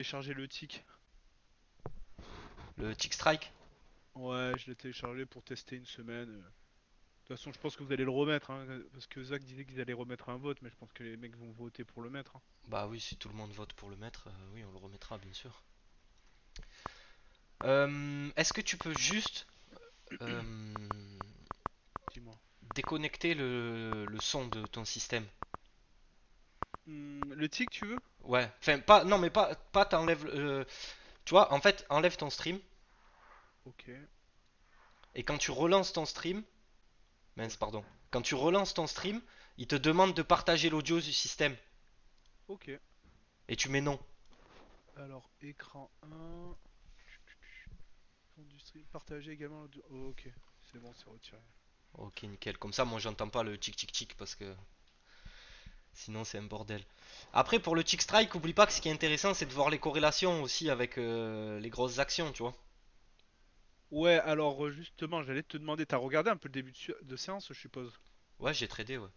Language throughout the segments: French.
téléchargé le tick. Le Tick Strike? Ouais, je l'ai téléchargé pour tester une semaine. De toute façon, je pense que vous allez le remettre, hein, parce que Zach disait qu'ils allaient remettre un vote, mais je pense que les mecs vont voter pour le mettre, hein. Bah oui, si tout le monde vote pour le mettre, oui, on le remettra bien sûr. Est-ce que tu peux juste euh, Dis-moi. déconnecter le son de ton système? Le tick, tu veux? Ouais, enfin pas, non mais pas t'enlèves, tu vois, en fait, enlève ton stream Ok. et quand tu relances ton stream, mince Ouais. pardon, quand tu relances ton stream, il te demande de partager l'audio du système Ok. et tu mets non. Alors, écran un. Fond du stream. Partager également ok. C'est bon, c'est retiré. Ok, nickel. Comme ça, moi j'entends pas le tic tic tic parce que sinon c'est un bordel. Après, pour le tick strike, oublie pas que ce qui est intéressant, c'est de voir les corrélations aussi avec les grosses actions, tu vois. Ouais, alors justement, j'allais te demander, t'as regardé un peu le début de séance, je suppose. Ouais, j'ai tradé, ouais.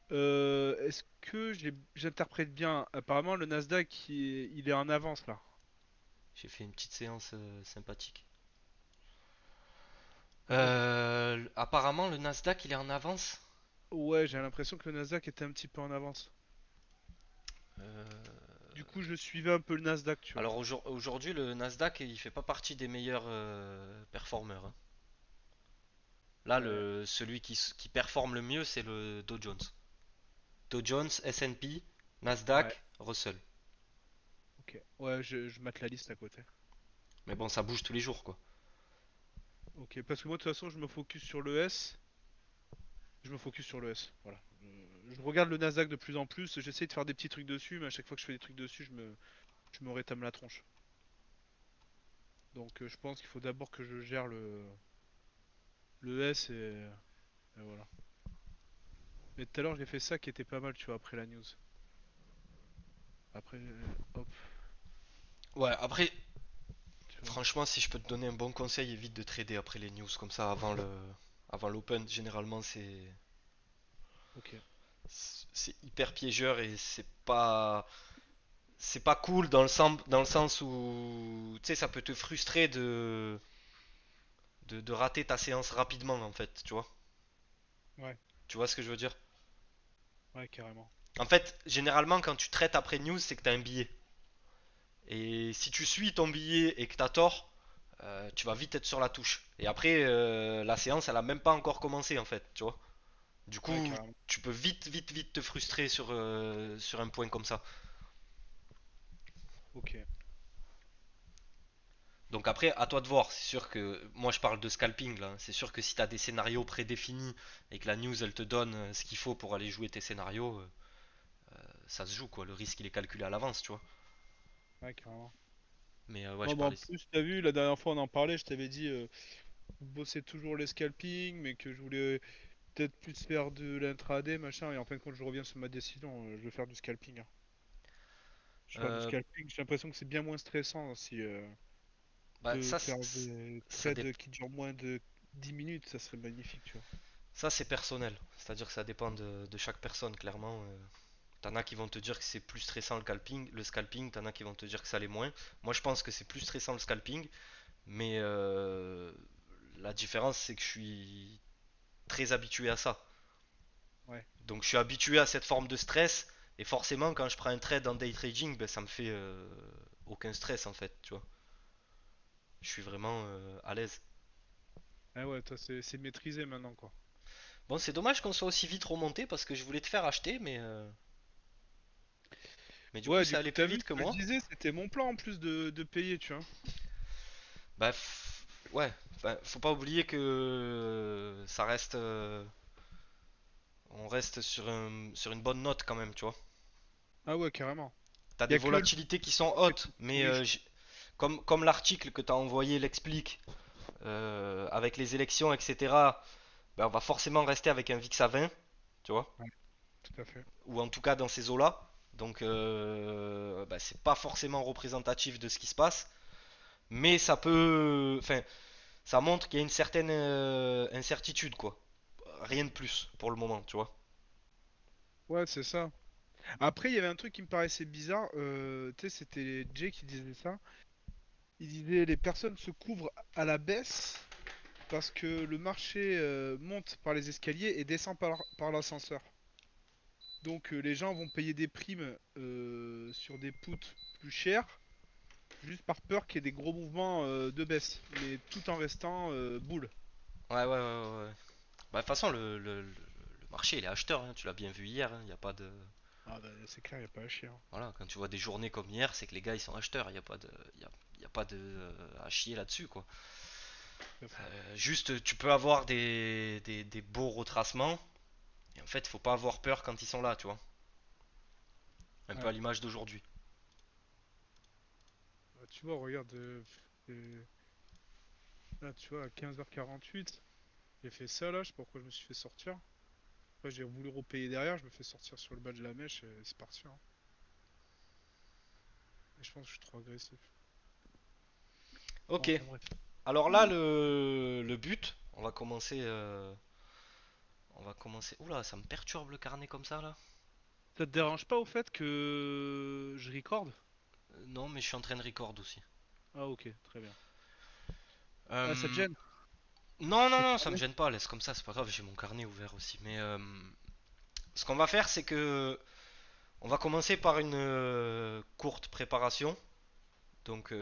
Est-ce que j'interprète bien? Apparemment, le Nasdaq, il est en avance là. J'ai fait une petite séance sympathique. Moi, Apparemment, le Nasdaq, il est en avance. ouais, j'ai l'impression que le Nasdaq était un petit peu en avance. Euh, Du coup, je suivais un peu le Nasdaq, tu vois. Alors aujourd'hui, le Nasdaq, il fait pas partie des meilleurs performeurs, hein. Là, Ouais, celui qui performe le mieux, c'est le Dow Jones. Dow Jones, S&P, ouais, Nasdaq, Russell. ok. Ouais, je mate la liste à côté. Mais bon, ça bouge tous les jours, quoi. Ok, parce que moi, de toute façon, je me focus sur le S. Je me focus sur le S, voilà. Je regarde le Nasdaq de plus en plus. J'essaie de faire des petits trucs dessus, mais à chaque fois que je fais des trucs dessus, je me rétame la tronche. Donc, je pense qu'il faut d'abord que je gère le S et voilà. Mais tout à l'heure, j'ai fait ça qui était pas mal, tu vois, après la news. Après, hop, Ouais, après, tu vois. franchement, si je peux te donner un bon conseil, évite de trader après les news comme ça avant l'open. Généralement, Ok. c'est hyper piégeur et c'est pas cool dans le sens où tu sais ça peut te frustrer de rater ta séance rapidement en fait, tu vois. Ouais, Tu vois ce que je veux dire? ouais, carrément. En fait, généralement quand tu traites après news, c'est que t'as un billet. Et si tu suis ton billet et que t'as tort, tu vas vite être sur la touche. Et après, la séance, elle a même pas encore commencé en fait, tu vois. Du Ouais, coup, carrément. tu peux vite te frustrer sur un point comme ça. Ok. Donc après, à toi de voir. C'est sûr que moi je parle de scalping là, hein. C'est sûr que si tu as des scénarios prédéfinis et que la news elle te donne ce qu'il faut pour aller jouer tes scénarios, ça se joue quoi. Le risque il est calculé à l'avance, tu vois. Ouais, carrément. Mais ouais, je Non, bah en parlais. plus, t'as vu, la dernière fois on en parlait, je t'avais dit, je bossais toujours les scalping, mais que je voulais peut-être plus faire de l'intraday, machin, et en fin de compte, je reviens sur ma décision, je vais faire du scalping, hein. Je vais faire du Euh, scalping, j'ai l'impression que c'est bien moins stressant si Bah de ça, faire des ça, trades qui durent moins de 10 minutes, ça serait magnifique, tu vois. ça c'est personnel. C'est-à-dire que ça dépend de chaque personne clairement. T'en as qui vont te dire que c'est plus stressant le scalping, t'en as qui vont te dire que ça l'est moins. Moi je pense que c'est plus stressant le scalping, mais la différence c'est que je suis très habitué à ça. Ouais, Donc je suis habitué à cette forme de stress et forcément quand je prends un trade en day trading, ben, ça me fait aucun stress en fait, tu vois. Je suis vraiment à l'aise. ah ouais, toi c'est maîtrisé maintenant, quoi. Bon, c'est dommage qu'on soit aussi vite remonté parce que je voulais te faire acheter, mais du coup Ouais, c'est du coup, allé t'as plus vu vite ce que que je moi. disais, c'était mon plan en plus de payer, tu vois. Bah ouais, enfin, faut pas oublier que ça reste, on reste sur une bonne note quand même, tu vois. Ah ouais, carrément. T'as Il y des a que le volatilités qui sont temps qui est hautes, mais pourri, je comme l'article que t'as envoyé l'explique, avec les élections, etc. Ben, on va forcément rester avec un VIX à 20, tu vois, crois. Ouais, tout à fait. ou en tout cas dans ces eaux-là. Donc ben, c'est pas forcément représentatif de ce qui se passe, mais ça peut, enfin, ça montre qu'il y a une certaine incertitude, quoi. Rien de plus pour le moment, tu vois. Ouais, c'est ça. Après, il y avait un truc qui me paraissait bizarre. Tu sais, c'était Jay qui disait ça. Il disait les personnes se couvrent à la baisse parce que le marché monte par les escaliers et descend par l'ascenseur. Donc les gens vont payer des primes sur des puts plus chers, juste par peur qu'il y ait des gros mouvements de baisse, mais tout en restant boule. Ouais, ouais, ouais, ouais, ouais. Bah, de toute façon, le marché, il est acheteur, hein, tu l'as bien vu hier, il n'y a pas de... Ah bah c'est clair, y a pas à chier, hein. Voilà, quand tu vois des journées comme hier, c'est que les gars, ils sont acheteurs, il n'y a pas de... y a pas de à chier là-dessus, quoi. Tout à fait. Juste, tu peux avoir des beaux retracements, et en fait, il faut pas avoir peur quand ils sont là, tu vois. Un peu Ouais. à l'image d'aujourd'hui. Bah, tu vois, regarde, là tu vois, à 15h48, j'ai fait ça là, je sais pas pourquoi je me suis fait sortir. Après j'ai voulu repayer derrière, je me fais sortir sur le bas de la mèche et c'est parti, hein. Et je pense que je suis trop agressif. Bon, Ok, enfin bref. alors là, le but, on va commencer. Oula, ça me perturbe le carnet comme ça là. Ça te dérange pas au fait que je recorde? Non, mais je suis en train de record aussi. Ah ok, très bien. Ah ça te Euh, gêne? non, non, Les non, ça me carnets. gêne pas, laisse comme ça, c'est pas grave, j'ai mon carnet ouvert aussi. Mais ce qu'on va faire, c'est que on va commencer par une courte préparation. Donc,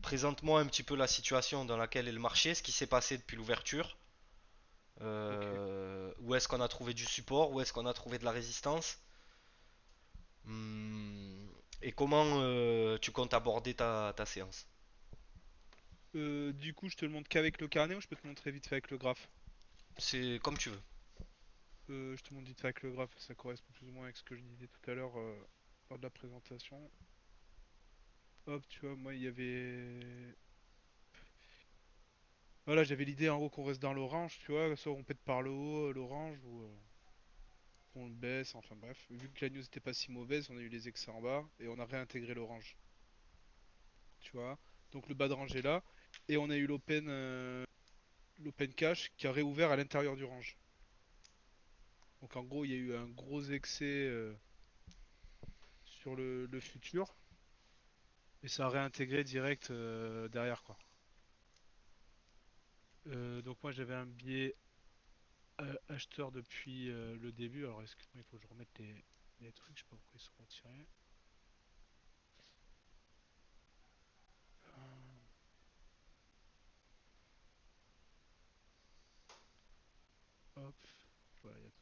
présente-moi un petit peu la situation dans laquelle est le marché, ce qui s'est passé depuis l'ouverture. Ok. Où est-ce qu'on a trouvé du support, où est-ce qu'on a trouvé de la résistance. Hmm, et comment tu comptes aborder ta séance. Du coup, je te le montre qu'avec le carnet ou je peux te montrer vite fait avec le graphe? C'est comme tu veux. Je te montre vite fait avec le graphe, ça correspond plus ou moins avec ce que je disais tout à l'heure lors de la présentation. Hop, tu vois, moi il y avait. Voilà, j'avais l'idée en gros qu'on reste dans l'orange, tu vois, soit on pète par le haut l'orange ou qu'on le baisse, enfin bref. Vu que la news était pas si mauvaise, on a eu les excès en bas et on a réintégré l'orange, tu vois. Donc le bas de range est là et on a eu l'open cache qui a réouvert à l'intérieur du range. Donc en gros, il y a eu un gros excès sur le futur et ça a réintégré direct derrière quoi. Donc moi j'avais un biais acheteur depuis le début. Alors excuse-moi, il faut que je remette les trucs, je sais pas pourquoi ils sont retirés. Euh, Hop, voilà, il y a tout.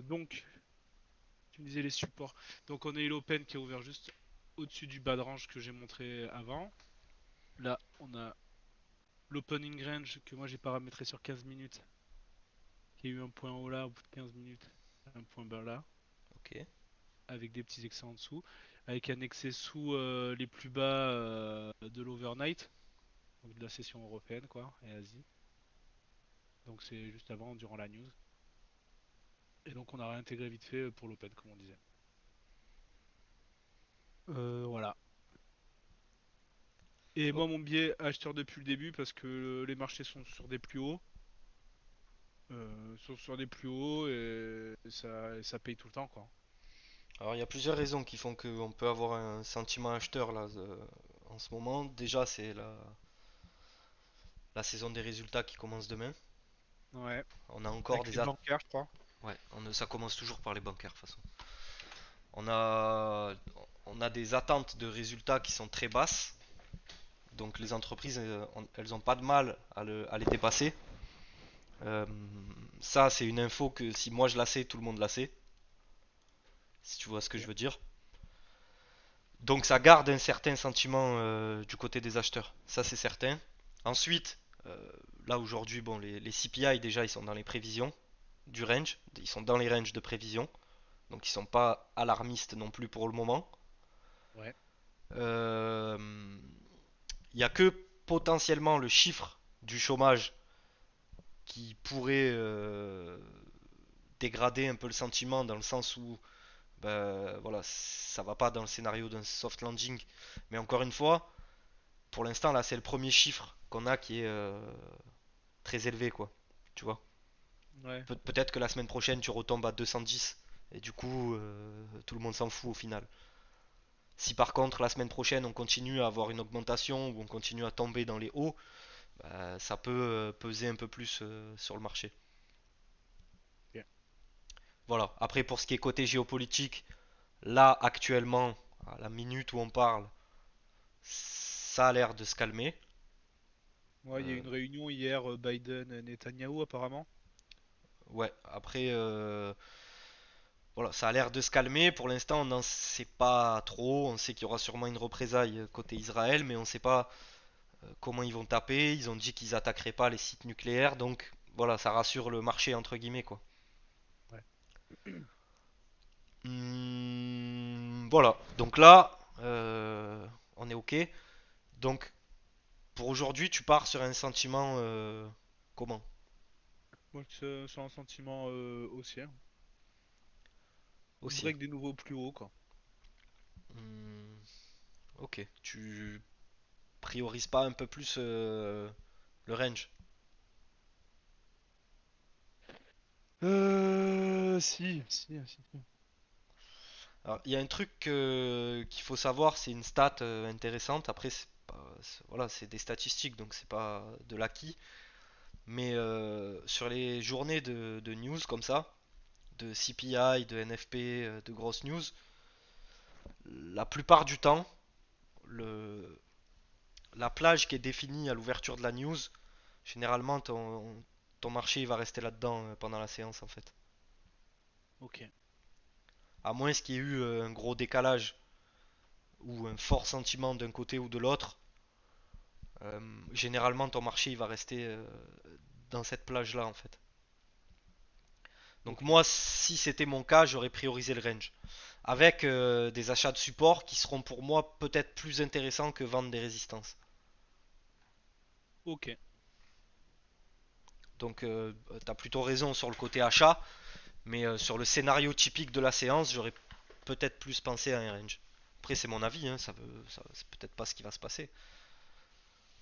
Donc, tu me disais les supports. Donc on a eu l'open qui est ouvert juste au-dessus du bas de range que j'ai montré avant. Là, on a l'opening range que moi j'ai paramétré sur 15 minutes, qui a eu un point haut là au bout de 15 minutes, un point bas là, Ok. avec des petits excès en dessous, avec un excès sous les plus bas de l'overnight, donc de la session européenne quoi, et Asie. Donc c'est juste avant, durant la news. Et donc on a réintégré vite fait pour l'open, comme on disait. Voilà. Et Oh. moi mon biais acheteur depuis le début parce que les marchés sont sur des plus hauts. Sont sur des plus hauts et ça paye tout le temps quoi. Alors il y a plusieurs raisons qui font qu'on peut avoir un sentiment acheteur là en ce moment. Déjà, c'est la saison des résultats qui commence demain. Ouais. On a encore Avec des les at- bancaires je crois. Ouais, ça commence toujours par les bancaires de toute façon. On a, on a des attentes de résultats qui sont très basses. Donc les entreprises, elles n'ont pas de mal à les dépasser. Euh, Ça, c'est une info que si moi je la sais, tout le monde la sait. Si tu vois ce que je Ok. veux dire. Donc ça garde un certain sentiment du côté des acheteurs. Ça, c'est certain. Ensuite, là aujourd'hui, bon, les CPI déjà, ils sont dans les prévisions du range. Ils sont dans les ranges de prévision. Donc ils sont pas alarmistes non plus pour le moment. Ouais. Euh, Il n'y a que potentiellement le chiffre du chômage qui pourrait dégrader un peu le sentiment dans le sens où ben, voilà, ça va pas dans le scénario d'un soft landing. Mais encore une fois, pour l'instant là c'est le premier chiffre qu'on a qui est très élevé quoi. Tu vois. Ouais. Peut-être que la semaine prochaine tu retombes à 210 et du coup tout le monde s'en fout au final. Si par contre la semaine prochaine on continue à avoir une augmentation ou on continue à tomber dans les hauts, bah, ça peut peser un peu plus sur le marché. Ok. Voilà. Après pour ce qui est côté géopolitique, là actuellement, à la minute où on parle, ça a l'air de se calmer. Ouais, il y a eu Euh, une réunion hier, Biden-Netanyahou apparemment. ouais, après, voilà, ça a l'air de se calmer. Pour l'instant, on n'en sait pas trop. On sait qu'il y aura sûrement une représaille côté Israël, mais on ne sait pas comment ils vont taper. Ils ont dit qu'ils attaqueraient pas les sites nucléaires, donc voilà, ça rassure le marché entre guillemets quoi. Ouais. Voilà, donc là, on est ok. Donc pour aujourd'hui, tu pars sur un sentiment comment? Moi, c'est un sentiment haussier. Haussier. Break des nouveaux plus hauts, quoi. Hmm, ok, tu priorises pas un peu plus le range? Si. Alors, il y a un truc qu'il faut savoir, c'est une stat intéressante. Après, voilà, c'est des statistiques, donc c'est pas de l'acquis. Mais sur les journées de news comme ça, de CPI, de NFP, de grosses news, la plupart du temps, le, la plage qui est définie à l'ouverture de la news, généralement ton marché il va rester là-dedans pendant la séance en fait. Ok. À moins qu'il y ait eu un gros décalage ou un fort sentiment d'un côté ou de l'autre, euh, généralement ton marché il va rester dans cette plage là en fait. Donc Ok. moi si c'était mon cas j'aurais priorisé le range. Avec des achats de support qui seront pour moi peut-être plus intéressants que vendre des résistances. Ok. Donc tu as plutôt raison sur le côté achat, mais sur le scénario typique de la séance j'aurais peut-être plus pensé à un range. Après c'est mon avis, hein, c'est peut-être pas ce qui va se passer.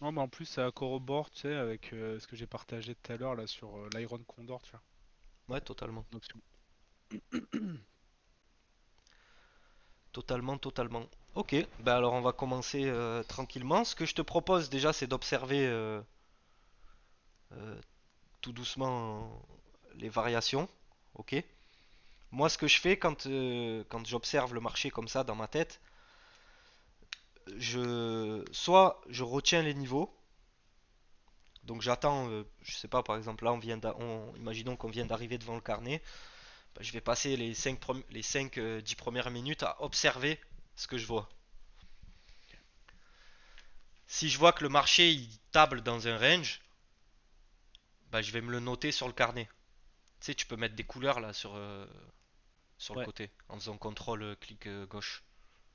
Non, mais en plus, ça corrobore, tu sais, avec ce que j'ai partagé tout à l'heure là sur l'Iron Condor, tu vois. Ouais totalement. Une option. Totalement. Ok, bah alors on va commencer tranquillement. Ce que je te propose déjà, c'est d'observer euh, tout doucement les variations. Ok. Moi, ce que je fais quand j'observe le marché comme ça dans ma tête, soit je retiens les niveaux. Donc j'attends, je sais pas, par exemple là, imaginons qu'on vient d'arriver devant le carnet. Bah, je vais passer les 5 10 premières minutes à observer ce que je vois. Si je vois que le marché il table dans un range, bah, je vais me le noter sur le carnet. Tu sais, tu peux mettre des couleurs là sur le Ouais. côté en faisant contrôle clic gauche.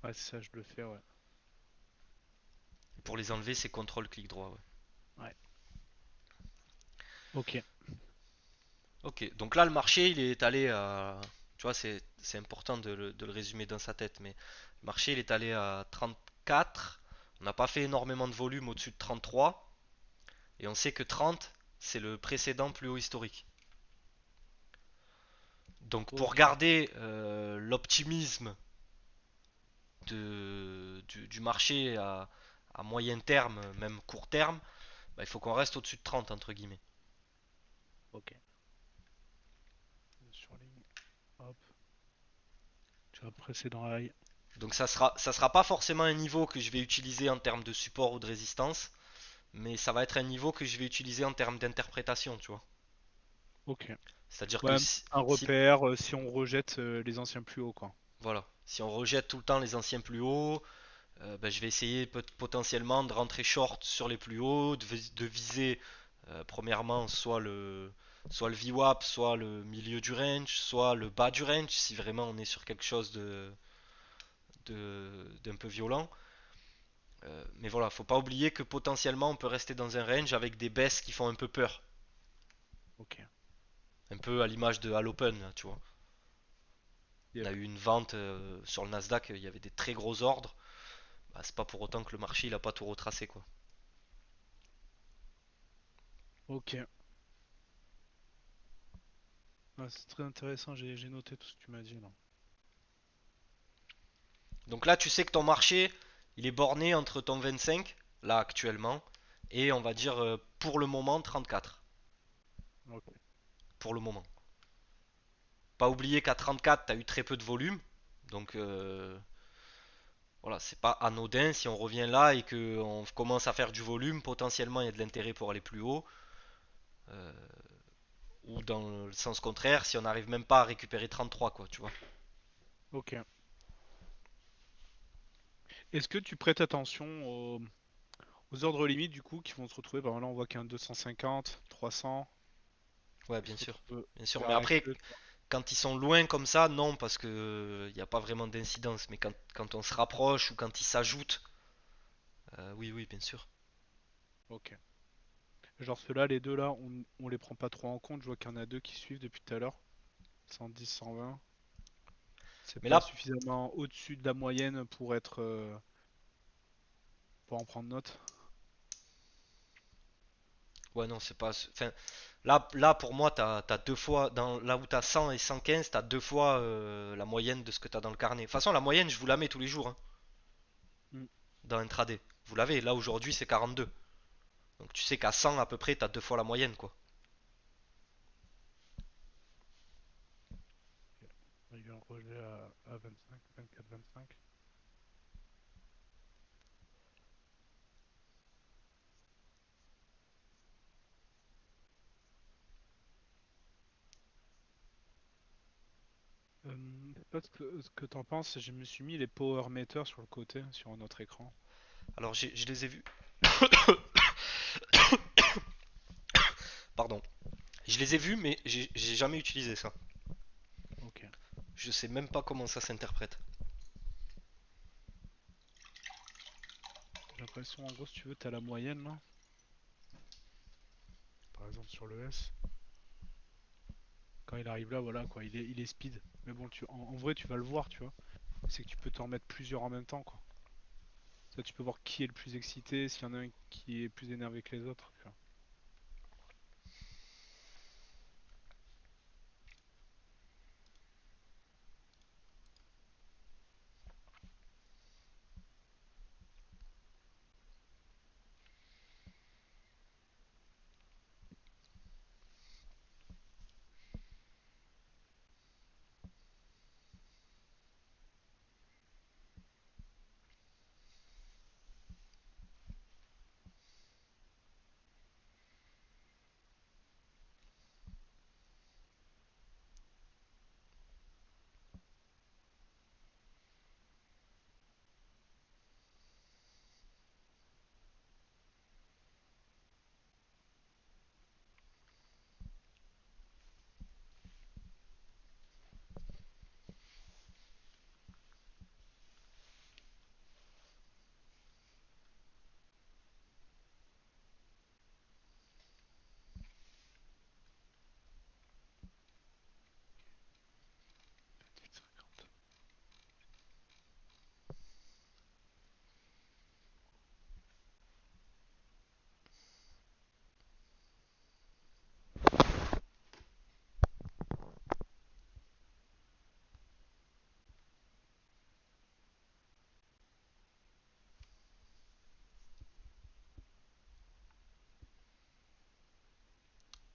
Ouais, c'est ça, je le fais, ouais. Pour les enlever, c'est contrôle clic droit. Ouais. Ouais. Ok. Ok, donc là le marché il est allé à. Tu vois, c'est important de le résumer dans sa tête, mais le marché il est allé à 34. On n'a pas fait énormément de volume au-dessus de 33. Et on sait que 30, c'est le précédent plus haut historique. Donc pour Ok. garder l'optimisme du marché à moyen terme, même court terme, bah, il faut qu'on reste au-dessus de 30 entre guillemets. Ok. Surligne. Hop. Tu vas presser dans la. Donc ça sera pas forcément un niveau que je vais utiliser en termes de support ou de résistance, mais ça va être un niveau que je vais utiliser en termes d'interprétation, tu vois. Ok. C'est-à-dire Ouais, que un si- repère si on rejette les anciens plus hauts, quoi. voilà, si on rejette tout le temps les anciens plus hauts, ben, je vais essayer potentiellement de rentrer short sur les plus hauts, de viser premièrement soit le VWAP, soit le milieu du range, soit le bas du range, si vraiment on est sur quelque chose d'un peu violent. Mais voilà, faut pas oublier que potentiellement on peut rester dans un range avec des baisses qui font un peu peur. Ok. Un peu à l'image de Hall Open, tu vois. On a Yep. eu une vente sur le Nasdaq, il y avait des très gros ordres. Bah, c'est pas pour autant que le marché il a pas tout retracé quoi. Ok. Ouais, c'est très intéressant, j'ai noté tout ce que tu m'as dit là. Donc là, tu sais que ton marché, il est borné entre ton 25, là actuellement, et on va dire pour le moment 34. Ok. Pour le moment. Pas oublier qu'à 34, tu as eu très peu de volume. Donc voilà, c'est pas anodin si on revient là et qu'on commence à faire du volume, potentiellement il y a de l'intérêt pour aller plus haut. Euh, ou dans le sens contraire, si on n'arrive même pas à récupérer 33, quoi, tu vois. Ok. Est-ce que tu prêtes attention aux ordres limites du coup qui vont se retrouver? Bah là on voit qu'il y a un 250, 300 Ouais, qui bien se sûr. retrouve Bien sûr, mais vers la après, queue. quand ils sont loin comme ça, non, parce que il n'y a pas vraiment d'incidence. Mais quand on se rapproche ou quand ils s'ajoutent, oui, oui, bien sûr. Ok. Genre ceux-là, les deux là, on les prend pas trop en compte. Je vois qu'il y en a deux qui suivent depuis tout à l'heure. 110, 120. C'est Mais pas là, suffisamment au-dessus de la moyenne pour être pour en prendre note. ouais, non, c'est pas. Enfin, là pour moi, t'as deux fois. Là où t'as 100 et 115, t'as deux fois la moyenne de ce que t'as dans le carnet. De toute façon, la moyenne, je vous la mets tous les jours hein, Hmm. dans Intraday. Vous l'avez. Là aujourd'hui, c'est 42. Donc tu sais qu'à 100 à peu près, t'as deux fois la moyenne, quoi. Ok. Il y a eu un rejet à 25, 24, 25. Je sais pas ce que t'en penses. Je me suis mis les power meters sur le côté, sur notre écran. Alors je les ai vus. Pardon. Je les ai vus, mais j'ai jamais utilisé ça. Ok. Je sais même pas comment ça s'interprète. J'ai l'impression, en gros, si tu veux, t'as la moyenne là. Par exemple sur le S. Quand il arrive là, voilà quoi, il est speed. Mais bon, en vrai, tu vas le voir, tu vois. C'est que tu peux t'en mettre plusieurs en même temps, quoi. Ça, tu peux voir qui est le plus excité, s'il y en a un qui est plus énervé que les autres, tu vois.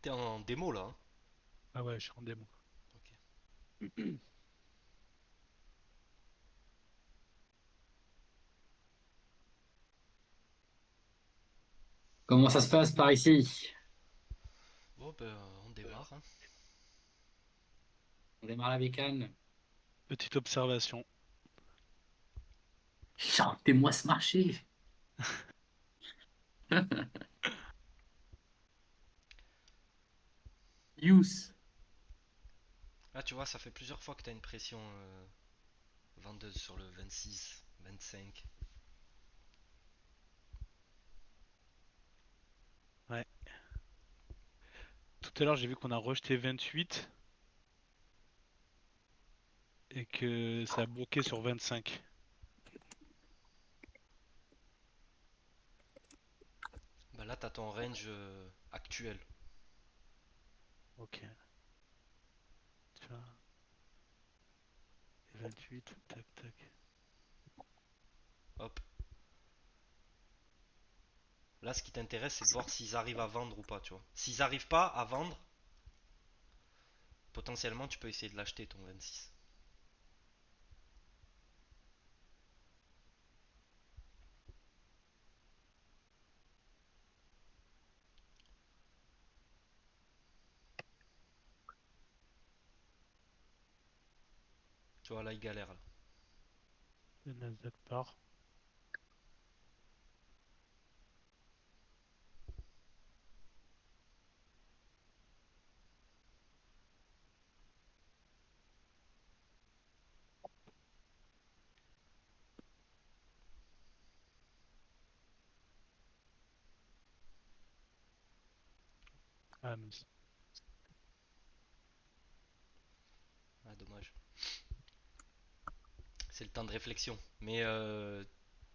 T'es en démo là, hein. Ah ouais, je suis en démo. Ok. Comment ça se passe par ici? Bon, ben, on démarre, hein. On démarre la bécane. Petite observation. Chantez-moi ce marché. Yous. Là, tu vois, ça fait plusieurs fois que t'as une pression vendeuse sur le 26, 25. Ouais. Tout à l'heure, j'ai vu qu'on a rejeté 28 et que ça a bloqué sur 25. Ben là, t'as ton range actuel. Ok. 28, tac tac. Hop. Là, ce qui t'intéresse, c'est de voir s'ils arrivent à vendre ou pas, tu vois. S'ils arrivent pas à vendre, potentiellement, tu peux essayer de l'acheter ton 26. Tu vois, là, il galère. Là. Le Nasdaq part. Ah mince. Ah, dommage. C'est le temps de réflexion. Mais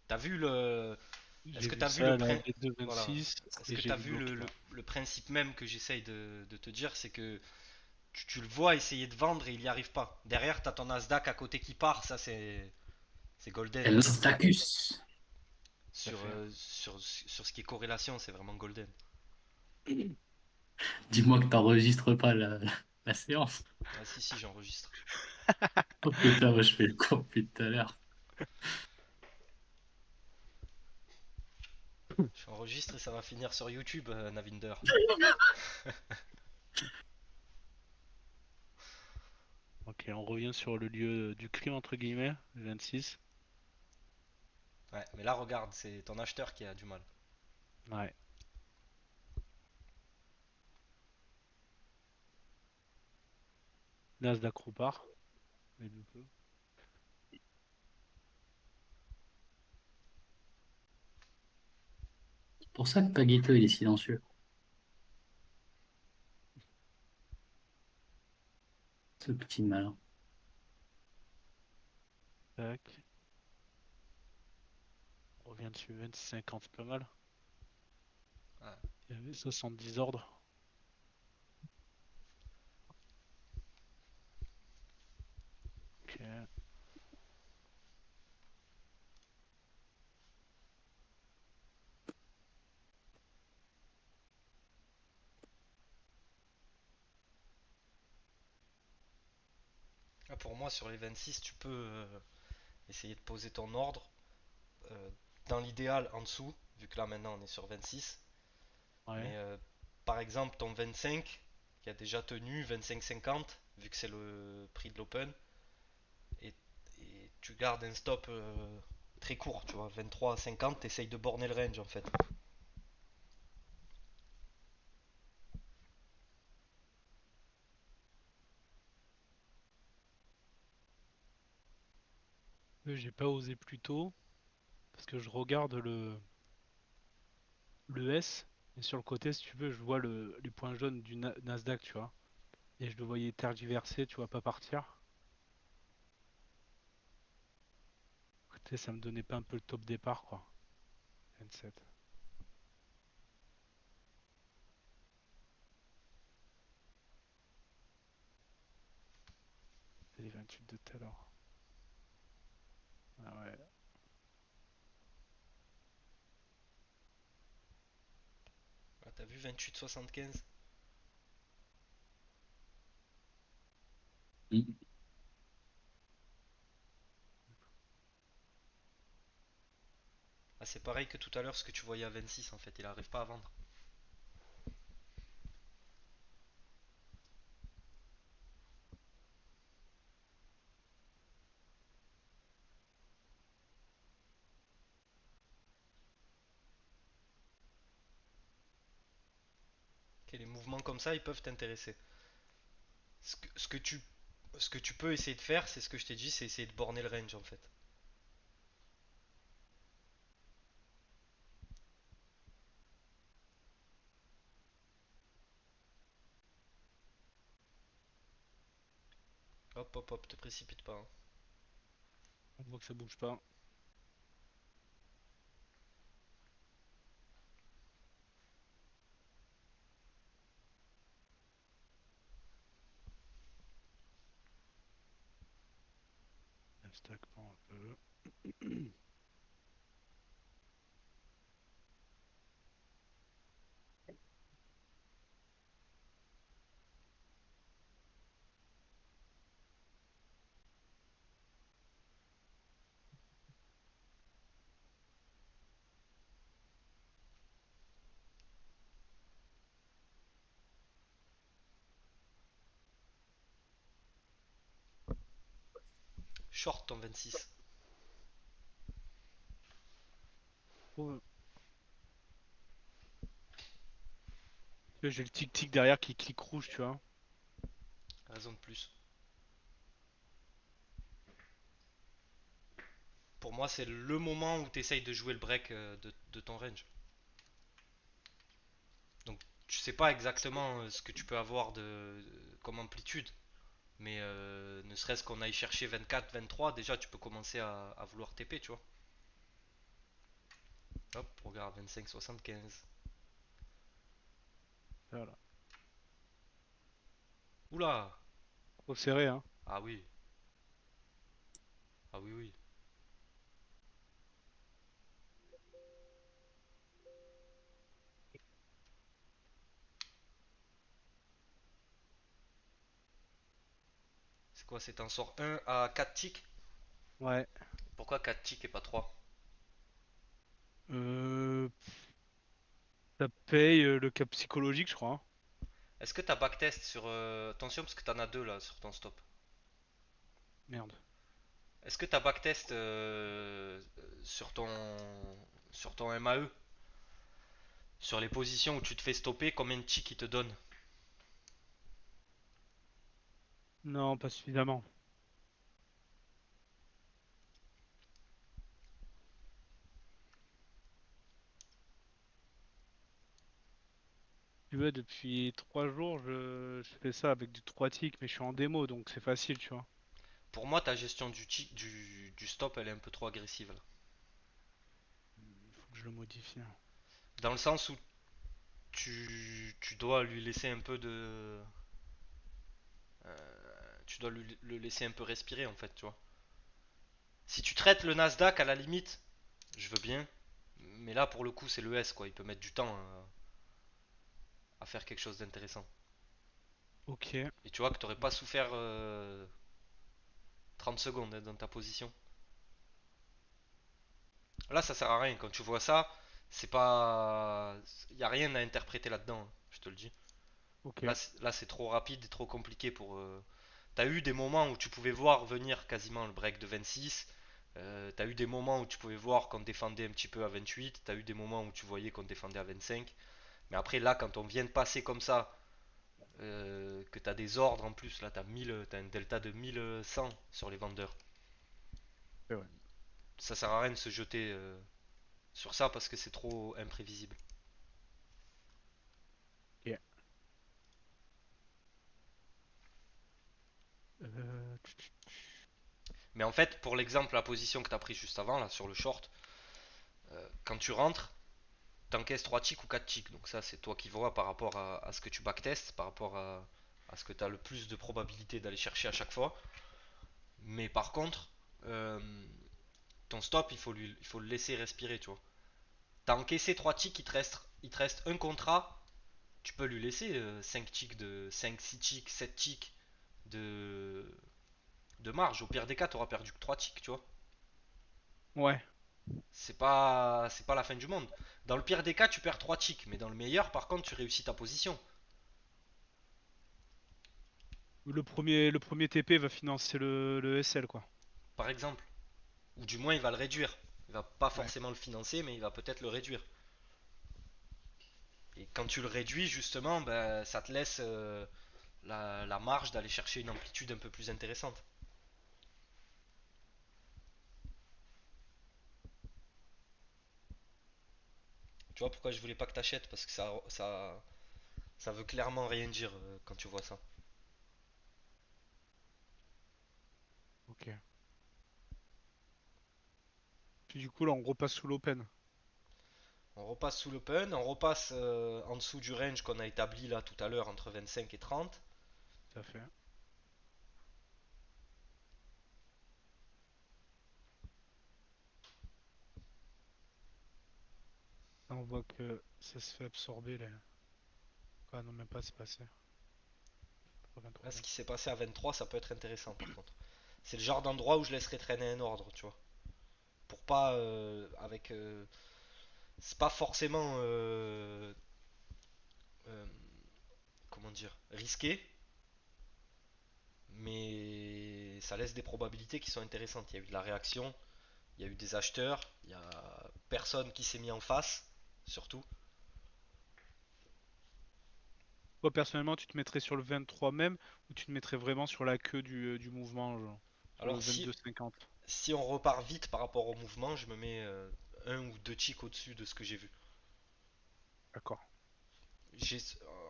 t'as vu le. Est-ce J'ai que vu t'as vu le ça là, prin... les Voilà. 2,26 Est-ce et que j'ai t'as vu vu l'autre le, là. le principe même que j'essaye de te dire, c'est que tu le vois essayer de vendre et il n'y arrive pas. Derrière, t'as ton Nasdaq à côté qui part, ça c'est golden. El Stacus. Tout à Sur, fait. sur ce qui est corrélation, c'est vraiment golden. Dis-moi que t'enregistres pas la séance. Ah si si, j'enregistre. Oh putain, moi je fais le con depuis tout à l'heure. J'enregistre et ça va finir sur YouTube, Navinder. Ok, on revient sur le lieu du crime entre guillemets, le 26. Ouais, mais là regarde, c'est ton acheteur qui a du mal. Ouais. Nasdaq repart. Mais du coup. C'est pour ça que Paguito il est silencieux. Ce petit malin. Tac. On revient dessus 26,50, c'est pas mal. Ouais. Il y avait 70 ordres. Ok. Ah, pour moi, sur les 26, tu peux essayer de poser ton ordre. euh, dans l'idéal, en dessous, vu que là maintenant on est sur 26. Ouais. Mais par exemple, ton 25 qui a déjà tenu 25,50, vu que c'est le prix de l'Open, et, et tu gardes un stop très court, tu vois, 23,50, t'essayes de borner le range en fait. J'ai pas osé plus tôt parce que je regarde le S et sur le côté, si tu veux, je vois les points jaunes du Nasdaq, tu vois. Et je le voyais tergiverser, tu vois, pas partir. Écoutez, ça me donnait pas un peu le top départ, quoi. 27. C'est les 28 de tout à l'heure. Ah ouais. Ah, t'as vu 28,75? Mm. Ah, c'est pareil que tout à l'heure, ce que tu voyais à 26 en fait, il arrive pas à vendre. Ok, les mouvements comme ça, ils peuvent t'intéresser. Ce que, ce que tu, ce que tu peux essayer de faire, c'est ce que je t'ai dit, c'est essayer de borner le range en fait. Hop, hop, hop, te précipite pas. Hein. On voit que ça bouge pas. Euh, Short ton 26. oh, tu vois, j'ai le tic-tic derrière qui clique rouge, tu vois. Raison de plus. Pour moi, c'est le moment où tu essayes de jouer le break de ton range. Donc, tu sais pas exactement ce que tu peux avoir comme amplitude. Mais ne serait-ce qu'on aille chercher 24, 23, déjà tu peux commencer à vouloir TP, tu vois. Hop, regarde, 25, 75. Voilà. Oula! Trop serré, hein. Ah oui, ah oui, oui. C'est quoi, c'est un sort 1 à 4 ticks? Ouais. Pourquoi 4 ticks et pas 3? Euh, Ça paye le cap psychologique, je crois, hein. Est-ce que t'as backtest sur... attention, parce que t'en as deux là sur ton stop. Merde. Est-ce que t'as backtest sur ton MAE? Sur les positions où tu te fais stopper, combien de ticks il te donne? Non, pas suffisamment. Tu vois, depuis 3 jours, je fais ça avec du 3 ticks, mais je suis en démo, donc c'est facile, tu vois. Pour moi, ta gestion du stop, elle est un peu trop agressive là. Il faut que je le modifie, hein. Dans le sens où tu dois lui laisser un peu de... tu dois le laisser un peu respirer en fait, tu vois. Si tu traites le Nasdaq à la limite, je veux bien. Mais là, pour le coup, c'est le S quoi. Il peut mettre du temps à faire quelque chose d'intéressant. Ok. Et tu vois que t'aurais pas souffert 30 secondes hein, dans ta position. Là, ça sert à rien. Quand tu vois ça, c'est pas. Il y a rien à interpréter là-dedans, hein, je te le dis. Ok. Là, c'est trop rapide et trop compliqué pour. T'as eu des moments où tu pouvais voir venir quasiment le break de 26. T'as eu des moments où tu pouvais voir qu'on défendait un petit peu à 28. T'as eu des moments où tu voyais qu'on défendait à 25. Mais après, là, quand on vient de passer comme ça, que t'as des ordres en plus, là, t'as un delta de 1100 sur les vendeurs. C'est vrai. Ça sert à rien de se jeter sur ça parce que c'est trop imprévisible. Ok. Euh, Mais en fait, pour l'exemple, la position que t'as pris juste avant, là, sur le short, quand tu rentres, t'encaisses 3 ticks ou 4 ticks. Donc ça, c'est toi qui vois par rapport à ce que tu backtestes, par rapport à ce que tu as le plus de probabilité d'aller chercher à chaque fois. Mais par contre, euh, ton stop, il faut le laisser respirer, tu vois. T'as encaissé 3 ticks, il te reste un contrat, tu peux lui laisser 5 ticks de 5, 6 ticks, 7 ticks de, de marge. Au pire des cas, tu auras perdu que 3 ticks, tu vois. Ouais. C'est pas la fin du monde. Dans le pire des cas, tu perds 3 ticks, mais dans le meilleur, par contre, tu réussis ta position, Le premier TP va financer le SL, quoi. par exemple. Ou du moins, il va le réduire. Il va pas Ouais. forcément le financer, mais il va peut-être le réduire. Et quand tu le réduis, justement, ben, ça te laisse la marge d'aller chercher une amplitude un peu plus intéressante. Tu vois pourquoi je voulais pas que t'achètes? Parce que ça veut clairement rien dire quand tu vois ça. Ok. Puis du coup, là, on repasse sous l'open. On repasse sous l'open, on repasse en dessous du range qu'on a établi là tout à l'heure entre 25 et 30. Ça fait. on voit que ça se fait absorber les. Ah non, même pas, c'est passé. Là, 23, ce qui 26. s'est passé à 23, ça peut être intéressant par contre. C'est le genre d'endroit où je laisserai traîner un ordre, tu vois. Pour pas avec. C'est pas forcément. Euh, comment dire risqué, mais ça laisse des probabilités qui sont intéressantes. Il y a eu de la réaction, il y a eu des acheteurs, il y a personne qui s'est mis en face, surtout. Toi, personnellement, tu te mettrais sur le 23 même ou tu te mettrais vraiment sur la queue du mouvement, genre, sur le Alors si, 22,50? si on repart vite par rapport au mouvement, je me mets un ou deux ticks au-dessus de ce que j'ai vu. D'accord. J'ai-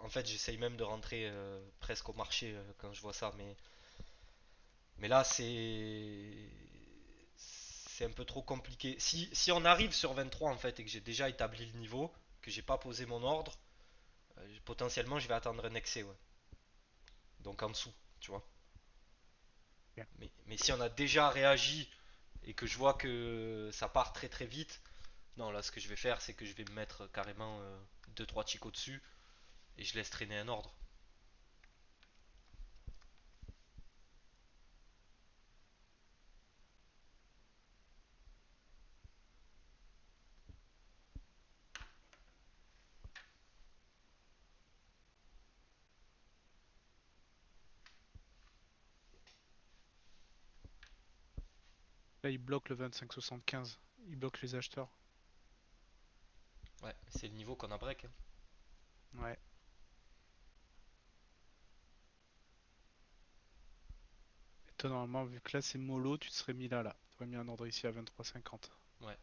En fait, j'essaye même de rentrer presque au marché quand je vois ça, mais là, c'est un peu trop compliqué. Si on arrive sur 23 en fait et que j'ai déjà établi le niveau, que j'ai pas posé mon ordre, potentiellement je vais attendre un excès, ouais. Donc en dessous, tu vois. Ok. Mais si on a déjà réagi et que je vois que ça part très très vite, non, là ce que je vais faire c'est que je vais me mettre carrément 2-3 ticks au-dessus et je laisse traîner un ordre. Là, il bloque le 25,75. Il bloque les acheteurs. Ouais, c'est le niveau qu'on a break, hein. Ouais. Et toi, normalement, vu que là, c'est mollo, tu te serais mis là, là. Tu aurais mis un ordre ici à 23,50. Ouais.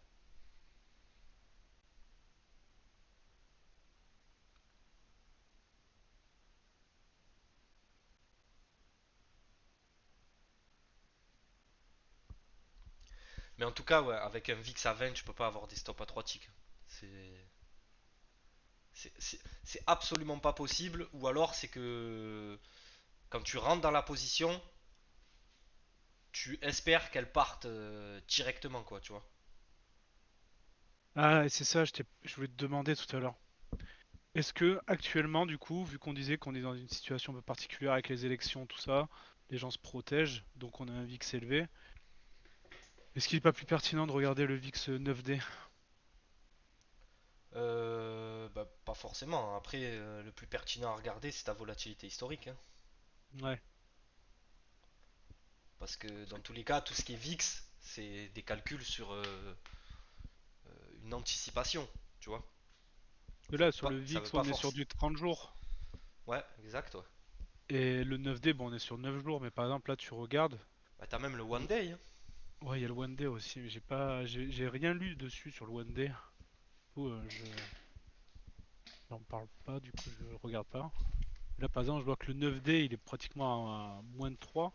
Mais en tout cas, ouais, avec un VIX à 20, je peux pas avoir des stops à 3 ticks. C'est c'est absolument pas possible. Ou alors c'est que quand tu rentres dans la position, tu espères qu'elle parte directement, quoi, tu vois. Ah, et c'est ça, je voulais te demander tout à l'heure. Est-ce que, actuellement, du coup, vu qu'on disait qu'on est dans une situation un peu particulière avec les élections, tout ça, les gens se protègent, donc on a un VIX élevé, est-ce qu'il n'est pas plus pertinent de regarder le VIX 9D? Bah, pas forcément. Après, le plus pertinent à regarder, c'est ta volatilité historique, hein. Ouais. Parce que dans tous les cas, tout ce qui est VIX, c'est des calculs sur une anticipation, tu vois. Et là, sur le Ça veut VIX, pas on est sur force. du 30 jours. Ouais, exact, ouais. Et le 9D, bon, on est sur 9 jours, mais par exemple, là, tu regardes. Bah, t'as même le on- one day, hein. Ouais, il y a le One Day aussi, mais j'ai rien lu dessus sur le One Day. Du coup, j'en parle pas, du coup, je regarde pas. Là, par exemple, je vois que le 9D, il est pratiquement à moins de 3,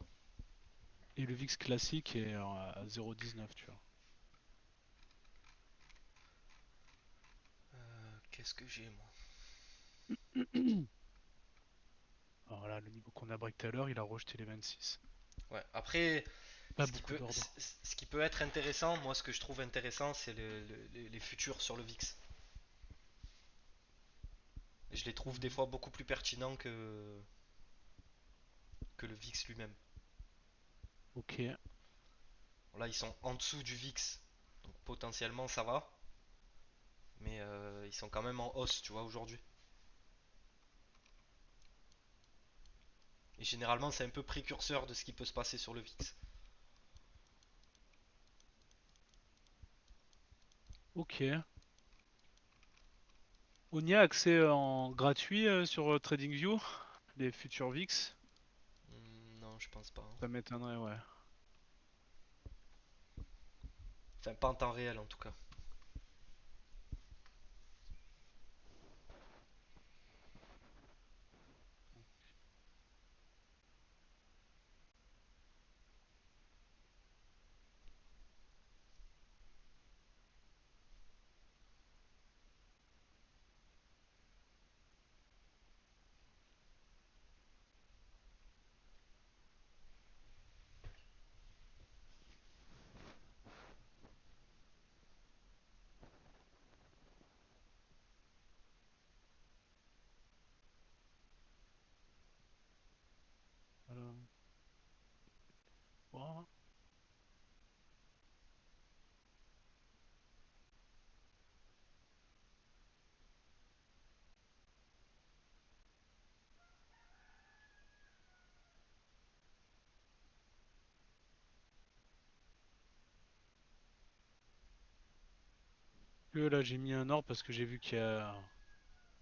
et le VIX classique est à 0,19, tu vois. Qu'est-ce que j'ai, moi? Alors là, le niveau qu'on a break tout à l'heure, il a rejeté les 26. Ouais, après, Pas beaucoup d'ordre. ce qui peut être intéressant, moi ce que je trouve intéressant, c'est les futurs sur le VIX. Je les trouve des Mhm. fois beaucoup plus pertinents que le VIX lui-même. Ok. Là, ils sont en dessous du VIX, donc potentiellement ça va, mais ils sont quand même en hausse, tu vois, aujourd'hui. Et généralement, c'est un peu précurseur de ce qui peut se passer sur le VIX. Ok. On y a accès en gratuit sur TradingView, les futurs VIX. Non, je pense pas, hein. Ça m'étonnerait, ouais. Enfin, pas en temps réel en tout cas. Que là j'ai mis un ordre parce que j'ai vu qu'il y a.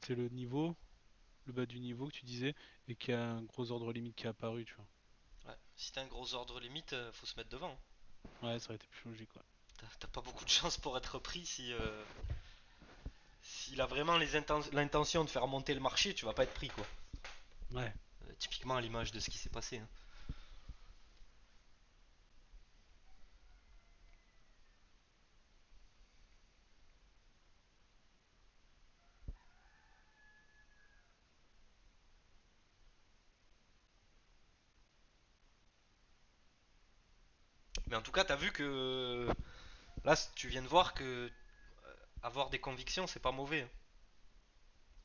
C'est le niveau, le bas du niveau que tu disais, et qu'il y a un gros ordre limite qui est apparu, tu vois. Ouais. Si t'as un gros ordre limite, faut se mettre devant, hein. Ouais, ça aurait été plus logique, ouais. T'as pas beaucoup de chance pour être pris si s'il a vraiment l'intention de faire monter le marché, tu vas pas être pris quoi. Ouais. Typiquement à l'image de ce qui s'est passé, hein. Mais en tout cas, t'as vu que là, tu viens de voir que avoir des convictions, c'est pas mauvais, hein.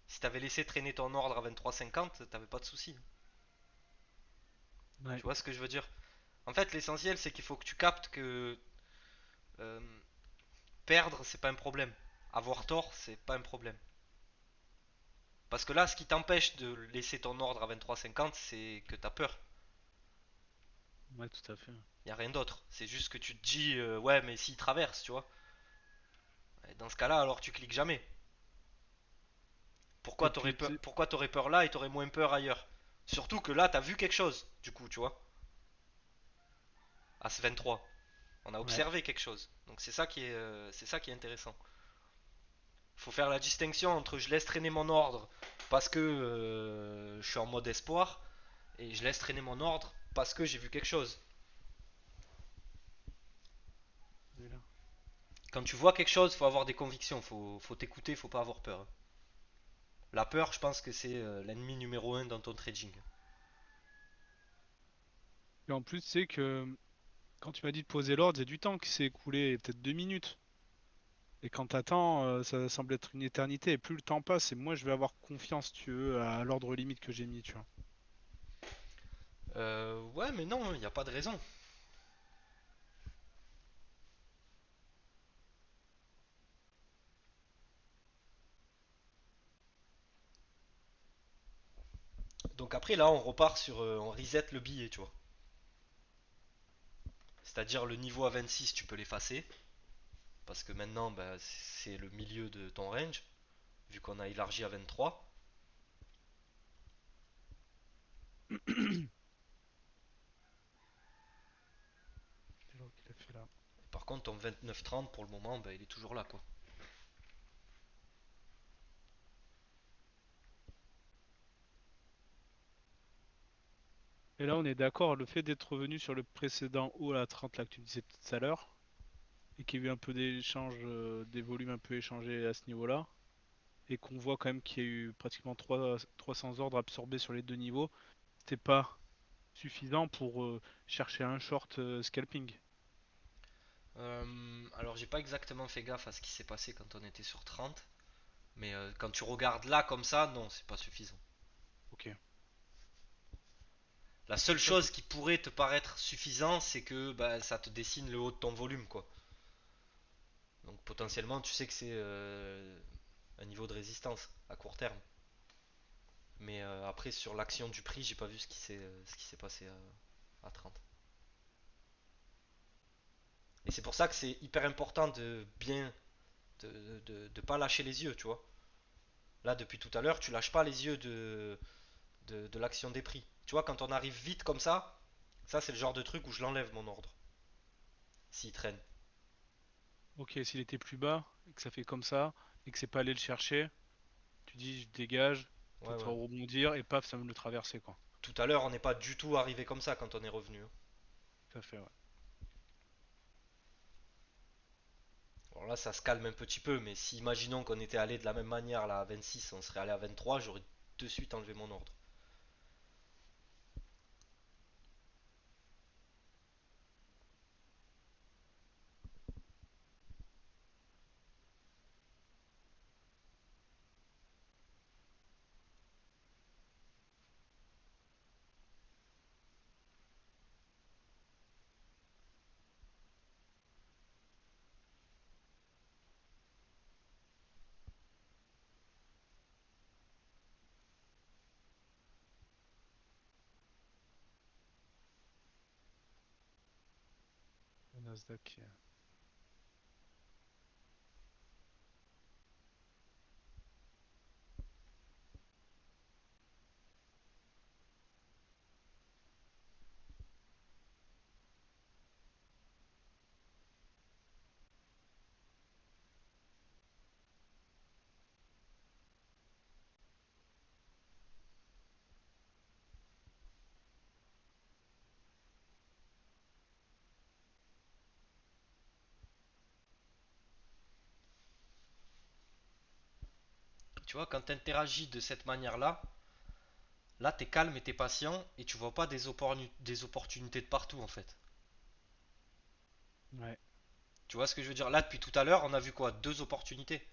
Si t'avais laissé traîner ton ordre à 23,50, t'avais pas de soucis. Ouais. Tu vois ce que je veux dire? En fait, l'essentiel, c'est qu'il faut que tu captes que euh, perdre, c'est pas un problème. Avoir tort, c'est pas un problème. Parce que là, ce qui t'empêche de laisser ton ordre à 23,50, c'est que t'as peur. Ouais, tout à fait. Y a rien d'autre. C'est juste que tu te dis, ouais, mais s'il traverse, tu vois. Et dans ce cas-là, alors tu cliques jamais. Et puis, Pourquoi t'aurais peur là et t'aurais moins peur ailleurs? Surtout que là, t'as vu quelque chose, du coup, tu vois. À ce 23. On a ouais. observé quelque chose. Donc c'est ça qui est intéressant. Faut faire la distinction entre je laisse traîner mon ordre parce que je suis en mode espoir et je laisse traîner mon ordre parce que j'ai vu quelque chose. Et là. Quand tu vois quelque chose, faut avoir des convictions, faut t'écouter, faut pas avoir peur. La peur, je pense que c'est l'ennemi numéro un dans ton trading. Et en plus, c'est que quand tu m'as dit de poser l'ordre, il y a du temps qui s'est écoulé, peut-être 2 minutes. Et quand t'attends, ça semble être une éternité. Et plus le temps passe, et moins je vais avoir confiance, si tu veux, à l'ordre limite que j'ai mis, tu vois. Ouais, mais non, il n'y a pas de raison. Donc après, là, on repart sur. On reset le billet, tu vois. C'est-à-dire le niveau à 26, tu peux l'effacer. Parce que maintenant, bah, c'est le milieu de ton range. Vu qu'on a élargi à 23. C'est l'ordre qu'il a fait là. Par contre, ton 29-30, pour le moment, bah, il est toujours là, quoi. Et là, on est d'accord, le fait d'être revenu sur le précédent haut à 30 là que tu disais tout à l'heure, et qu'il y a eu un peu d'échanges, des volumes un peu échangés à ce niveau-là, et qu'on voit quand même qu'il y a eu pratiquement 300 ordres absorbés sur les deux niveaux, c'était pas suffisant pour chercher un short scalping. Alors, j'ai pas exactement fait gaffe à ce qui s'est passé quand on était sur 30. Mais quand tu regardes là comme ça, non, c'est pas suffisant. Ok. La seule Ça, c'est chose qui pourrait te paraître suffisant, c'est que bah, ça te dessine le haut de ton volume, quoi. Donc potentiellement, tu sais que c'est un niveau de résistance à court terme. Mais après, sur l'action du prix, j'ai pas vu ce qui s'est passé à 30. Et c'est pour ça que c'est hyper important de bien de pas lâcher les yeux, tu vois. Là, depuis tout à l'heure, tu lâches pas les yeux de l'action des prix. Tu vois, quand on arrive vite comme ça c'est le genre de truc où je l'enlève mon ordre. S'il traîne. ok, s'il était plus bas, et que ça fait comme ça, et que c'est pas aller le chercher, tu dis je dégage, Ouais, peut-être ouais. rebondir, et paf, ça me le traverser quoi. Tout à l'heure, on n'est pas du tout arrivé comme ça quand on est revenu, hein. Tout à fait, ouais. Alors là, ça se calme un petit peu, mais si imaginons qu'on était allé de la même manière là à 26, on serait allé à 23, j'aurais de suite enlevé mon ordre. Le Nasdaq. tu vois, quand tu interagis de cette manière-là, là, t'es calme et t'es patient et tu vois pas des opportunités de partout en fait. Ouais. Tu vois ce que je veux dire? Là, depuis tout à l'heure, on a vu quoi? Deux opportunités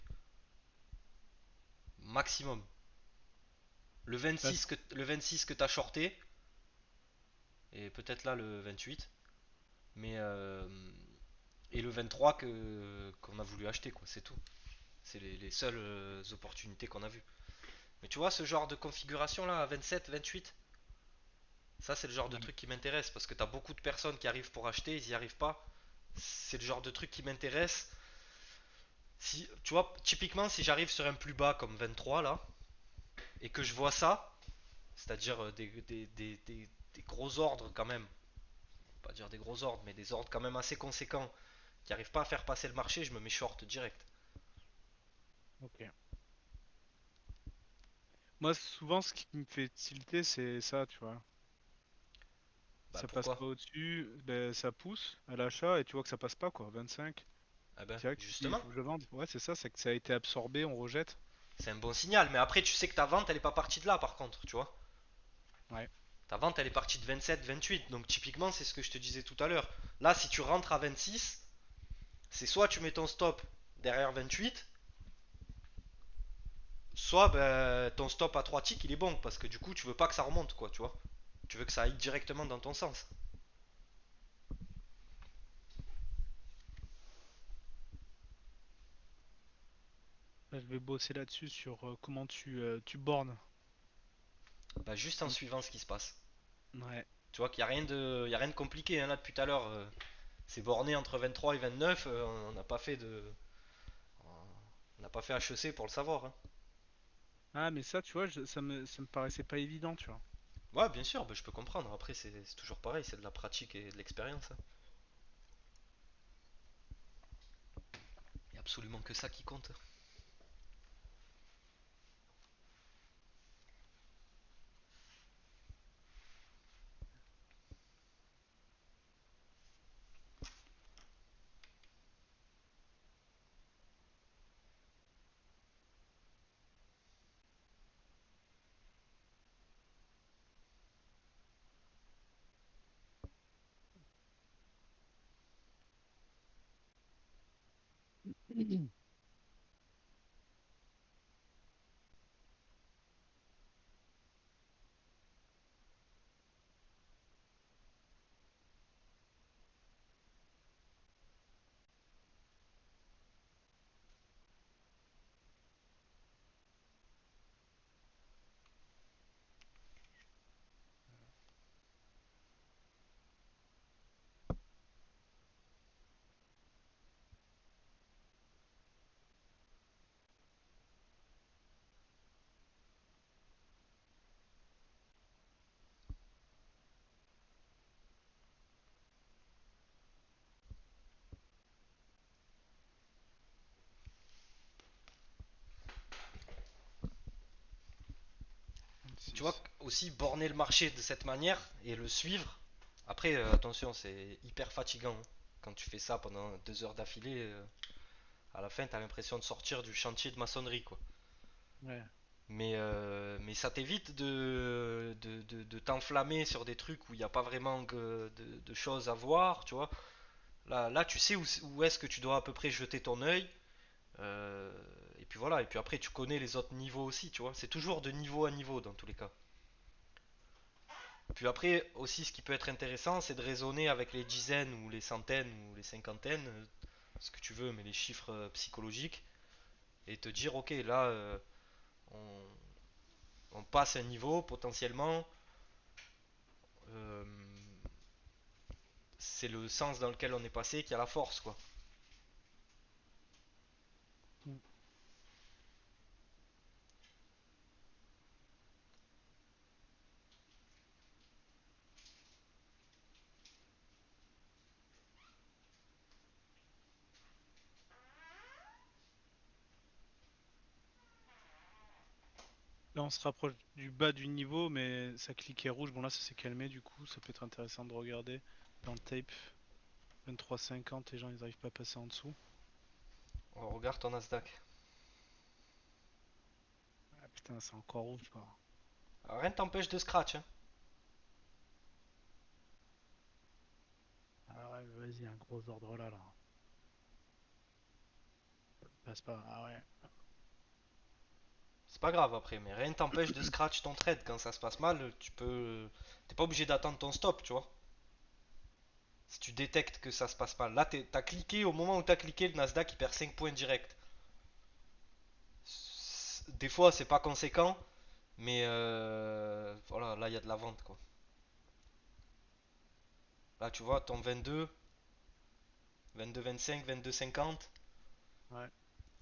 maximum. Bah, Le 26 que t'as shorté, et peut-être là le 28, mais et le 23 qu'on a voulu acheter, quoi, c'est tout. C'est les seules opportunités qu'on a vues. Mais tu vois, ce genre de configuration là, à 27, 28, ça c'est le genre de ouais. truc qui m'intéresse parce que t'as beaucoup de personnes qui arrivent pour acheter, ils y arrivent pas. C'est le genre de truc qui m'intéresse. Si, tu vois, typiquement, si j'arrive sur un plus bas comme 23 là, et que je vois ça, c'est-à-dire des gros ordres quand même, pas dire des gros ordres, mais des ordres quand même assez conséquents, qui n'arrivent pas à faire passer le marché, je me mets short direct. Ok. Moi, souvent, ce qui me fait tilter, c'est ça, tu vois. Bah Ça passe pourquoi? pas au-dessus, ben, ça pousse à l'achat et tu vois que ça passe pas, quoi. 25. Eh ben, Direct, tu te dis, il justement, faut que je vende. Ouais, c'est ça, c'est que ça a été absorbé, on rejette. c'est un bon signal, mais après tu sais que ta vente elle est pas partie de là par contre, tu vois. Ouais. Ta vente elle est partie de 27, 28, donc typiquement c'est ce que je te disais tout à l'heure. Là, si tu rentres à 26, c'est soit tu mets ton stop derrière 28, soit ben, ton stop à 3 ticks il est bon, parce que du coup tu veux pas que ça remonte, quoi, tu vois. Tu veux que ça aille directement dans ton sens. Là, je vais bosser là-dessus sur comment tu bornes Bah, juste en quand suivant ce qui se passe. Ouais. Tu vois qu'il n'y a, y a rien de compliqué hein, là depuis tout à l'heure. C'est borné entre 23 et 29. On n'a pas fait de. On n'a pas fait HEC pour le savoir, hein. Ah, mais ça, tu vois, ça me paraissait pas évident, tu vois. Ouais, bien sûr, bah, je peux comprendre. Après, c'est toujours pareil, c'est de la pratique et de l'expérience, hein. Il n'y a absolument que ça qui compte. Tu vois, 26. aussi borner le marché de cette manière et le suivre. Après, attention, c'est hyper fatigant, hein. Quand tu fais ça pendant 2 heures d'affilée, à la fin, t'as l'impression de sortir du chantier de maçonnerie, quoi. Ouais. Mais ça t'évite de t'enflammer sur des trucs où il n'y a pas vraiment de choses à voir, tu vois. Là tu sais où est-ce que tu dois à peu près jeter ton œil. euh, et puis voilà, et puis après, tu connais les autres niveaux aussi, tu vois. C'est toujours de niveau à niveau dans tous les cas. Puis après, aussi, ce qui peut être intéressant, c'est de raisonner avec les dizaines ou les centaines ou les cinquantaines, ce que tu veux, mais les chiffres psychologiques, et te dire, ok, là, on, on passe un niveau potentiellement. euh, c'est le sens dans lequel on est passé qui a la force, quoi. Mm. Là, on se rapproche du bas du niveau, mais ça cliquait rouge. Bon, là, ça s'est calmé, du coup. Ça peut être intéressant de regarder. Dans le tape, 23,50, les gens, ils arrivent pas à passer en dessous. On regarde ton Nasdaq. Putain, c'est encore rouge, quoi. Alors, rien ne t'empêche de scratch, hein. Ah ouais, vas-y, un gros ordre là, là. Passe pas. Ah ouais. C'est pas grave après, mais rien ne t'empêche de scratch ton trade quand ça se passe mal. Tu peux. T'es pas obligé d'attendre ton stop, tu vois. Si tu détectes que ça se passe mal. Là, t'as cliqué, au moment où t'as cliqué, le Nasdaq il perd 5 points direct. Des fois, c'est pas conséquent, mais voilà, là il y a de la vente quoi. Là, tu vois, ton 22, 22,25, 22,50, Ouais.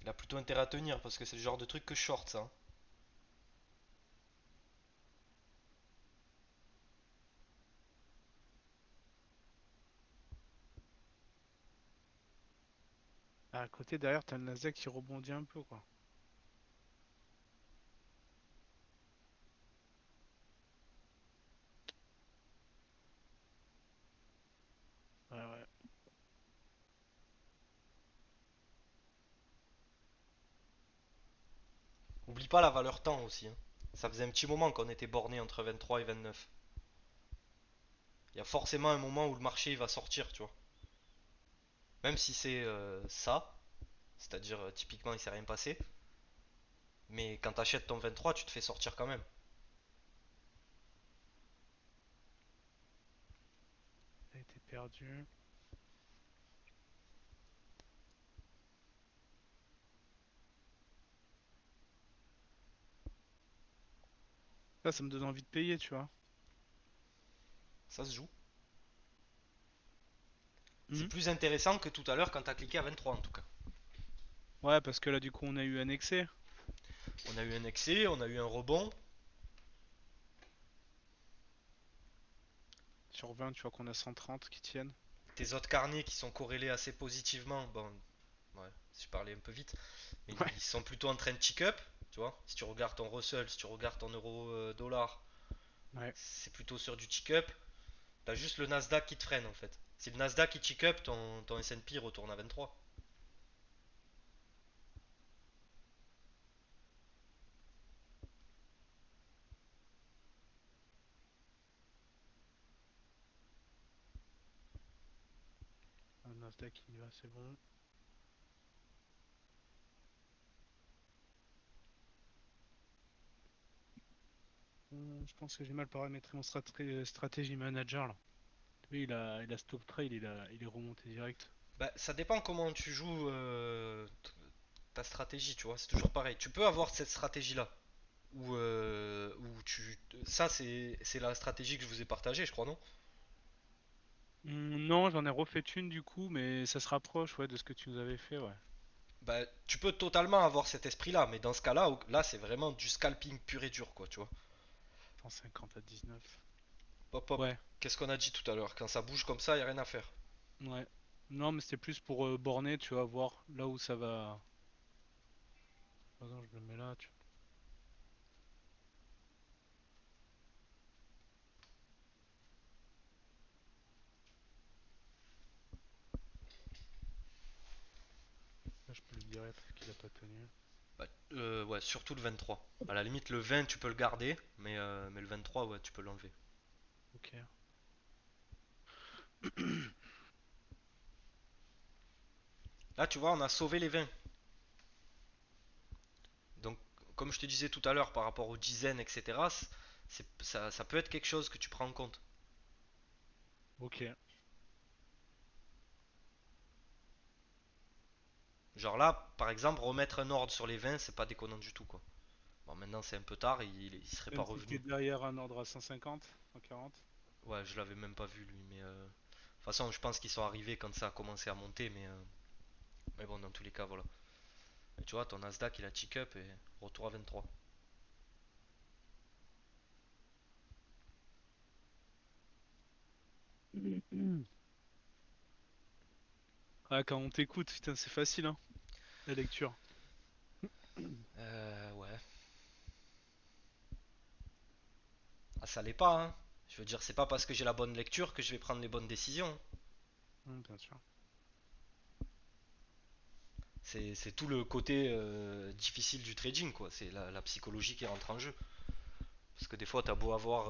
il a plutôt intérêt à tenir parce que c'est le genre de truc que je short ça, hein. À côté, derrière, t'as le Nasdaq qui rebondit un peu, quoi. Ouais, ouais. Oublie pas la valeur temps aussi, hein. Ça faisait un petit moment qu'on était borné entre 23 et 29. Il y a forcément un moment où le marché il va sortir, tu vois. Même si c'est ça, c'est-à-dire typiquement il s'est rien passé, mais quand t'achètes ton 23, tu te fais sortir quand même. Ça a été perdu. Là, ça me donne envie de payer, tu vois. Ça se joue. C'est Hmm. plus intéressant que tout à l'heure quand t'as cliqué à 23 en tout cas. Ouais, parce que là, du coup, on a eu un excès. On a eu un excès, on a eu un rebond. Sur 20, tu vois qu'on a 130 qui tiennent. Tes autres carnets qui sont corrélés assez positivement, bon, ouais, si je parlais un peu vite, mais Ouais. ils sont plutôt en train de tick up, tu vois. Si tu regardes ton Russell, si tu regardes ton euro dollar, Ouais. c'est plutôt sur du tick up. T'as juste le Nasdaq qui te freine en fait. Si le Nasdaq il tick up, ton S&P retourne à 23. Le Nasdaq, il y va, c'est bon. Je pense que j'ai mal paramétré mon stratégie manager, là. Lui, il a stop trade, il est remonté direct. Bah, ça dépend comment tu joues ta stratégie, tu vois. C'est toujours pareil. Tu peux avoir cette stratégie là. Où tu. Ça, c'est la stratégie que je vous ai partagée, je crois, non? Non, j'en ai refait une du coup, mais ça se rapproche, ouais, de ce que tu nous avais fait, ouais. Bah, tu peux totalement avoir cet esprit-là, mais dans ce cas-là, là, c'est vraiment du scalping pur et dur, quoi, tu vois. 150 à 19. Hop, hop. Ouais, Qu'est-ce qu'on a dit tout à l'heure? Quand ça bouge comme ça, y a rien à faire. ouais. Non, mais c'était plus pour borner, tu vois, voir là où ça va. Par exemple, je le mets là, tu là, je peux le virer parce qu'il a pas tenu. Bah, ouais, surtout le 23. À la limite, le 20, tu peux le garder, mais le 23, ouais, tu peux l'enlever. Ok. Là, tu vois, on a sauvé les 20. Donc, comme je te disais tout à l'heure par rapport aux dizaines, etc., ça peut être quelque chose que tu prends en compte. Ok. Genre là, par exemple, remettre un ordre sur les 20, c'est pas déconnant du tout, quoi. Bon, maintenant c'est un peu tard, il serait pas Même si c'était revenu. derrière un ordre à 150, 140. Ouais, je l'avais même pas vu lui, mais de toute façon, je pense qu'ils sont arrivés quand ça a commencé à monter, mais bon, dans tous les cas, voilà. Et tu vois, ton Nasdaq il a tick up et retour à 23. Ah, quand on t'écoute, putain, c'est facile, hein, la lecture. Ouais. Ah, ça l'est pas, hein. Je veux dire, c'est pas parce que j'ai la bonne lecture que je vais prendre les bonnes décisions. Bien sûr. C'est tout le côté difficile du trading, quoi. C'est la psychologie qui rentre en jeu. Parce que des fois, t'as beau avoir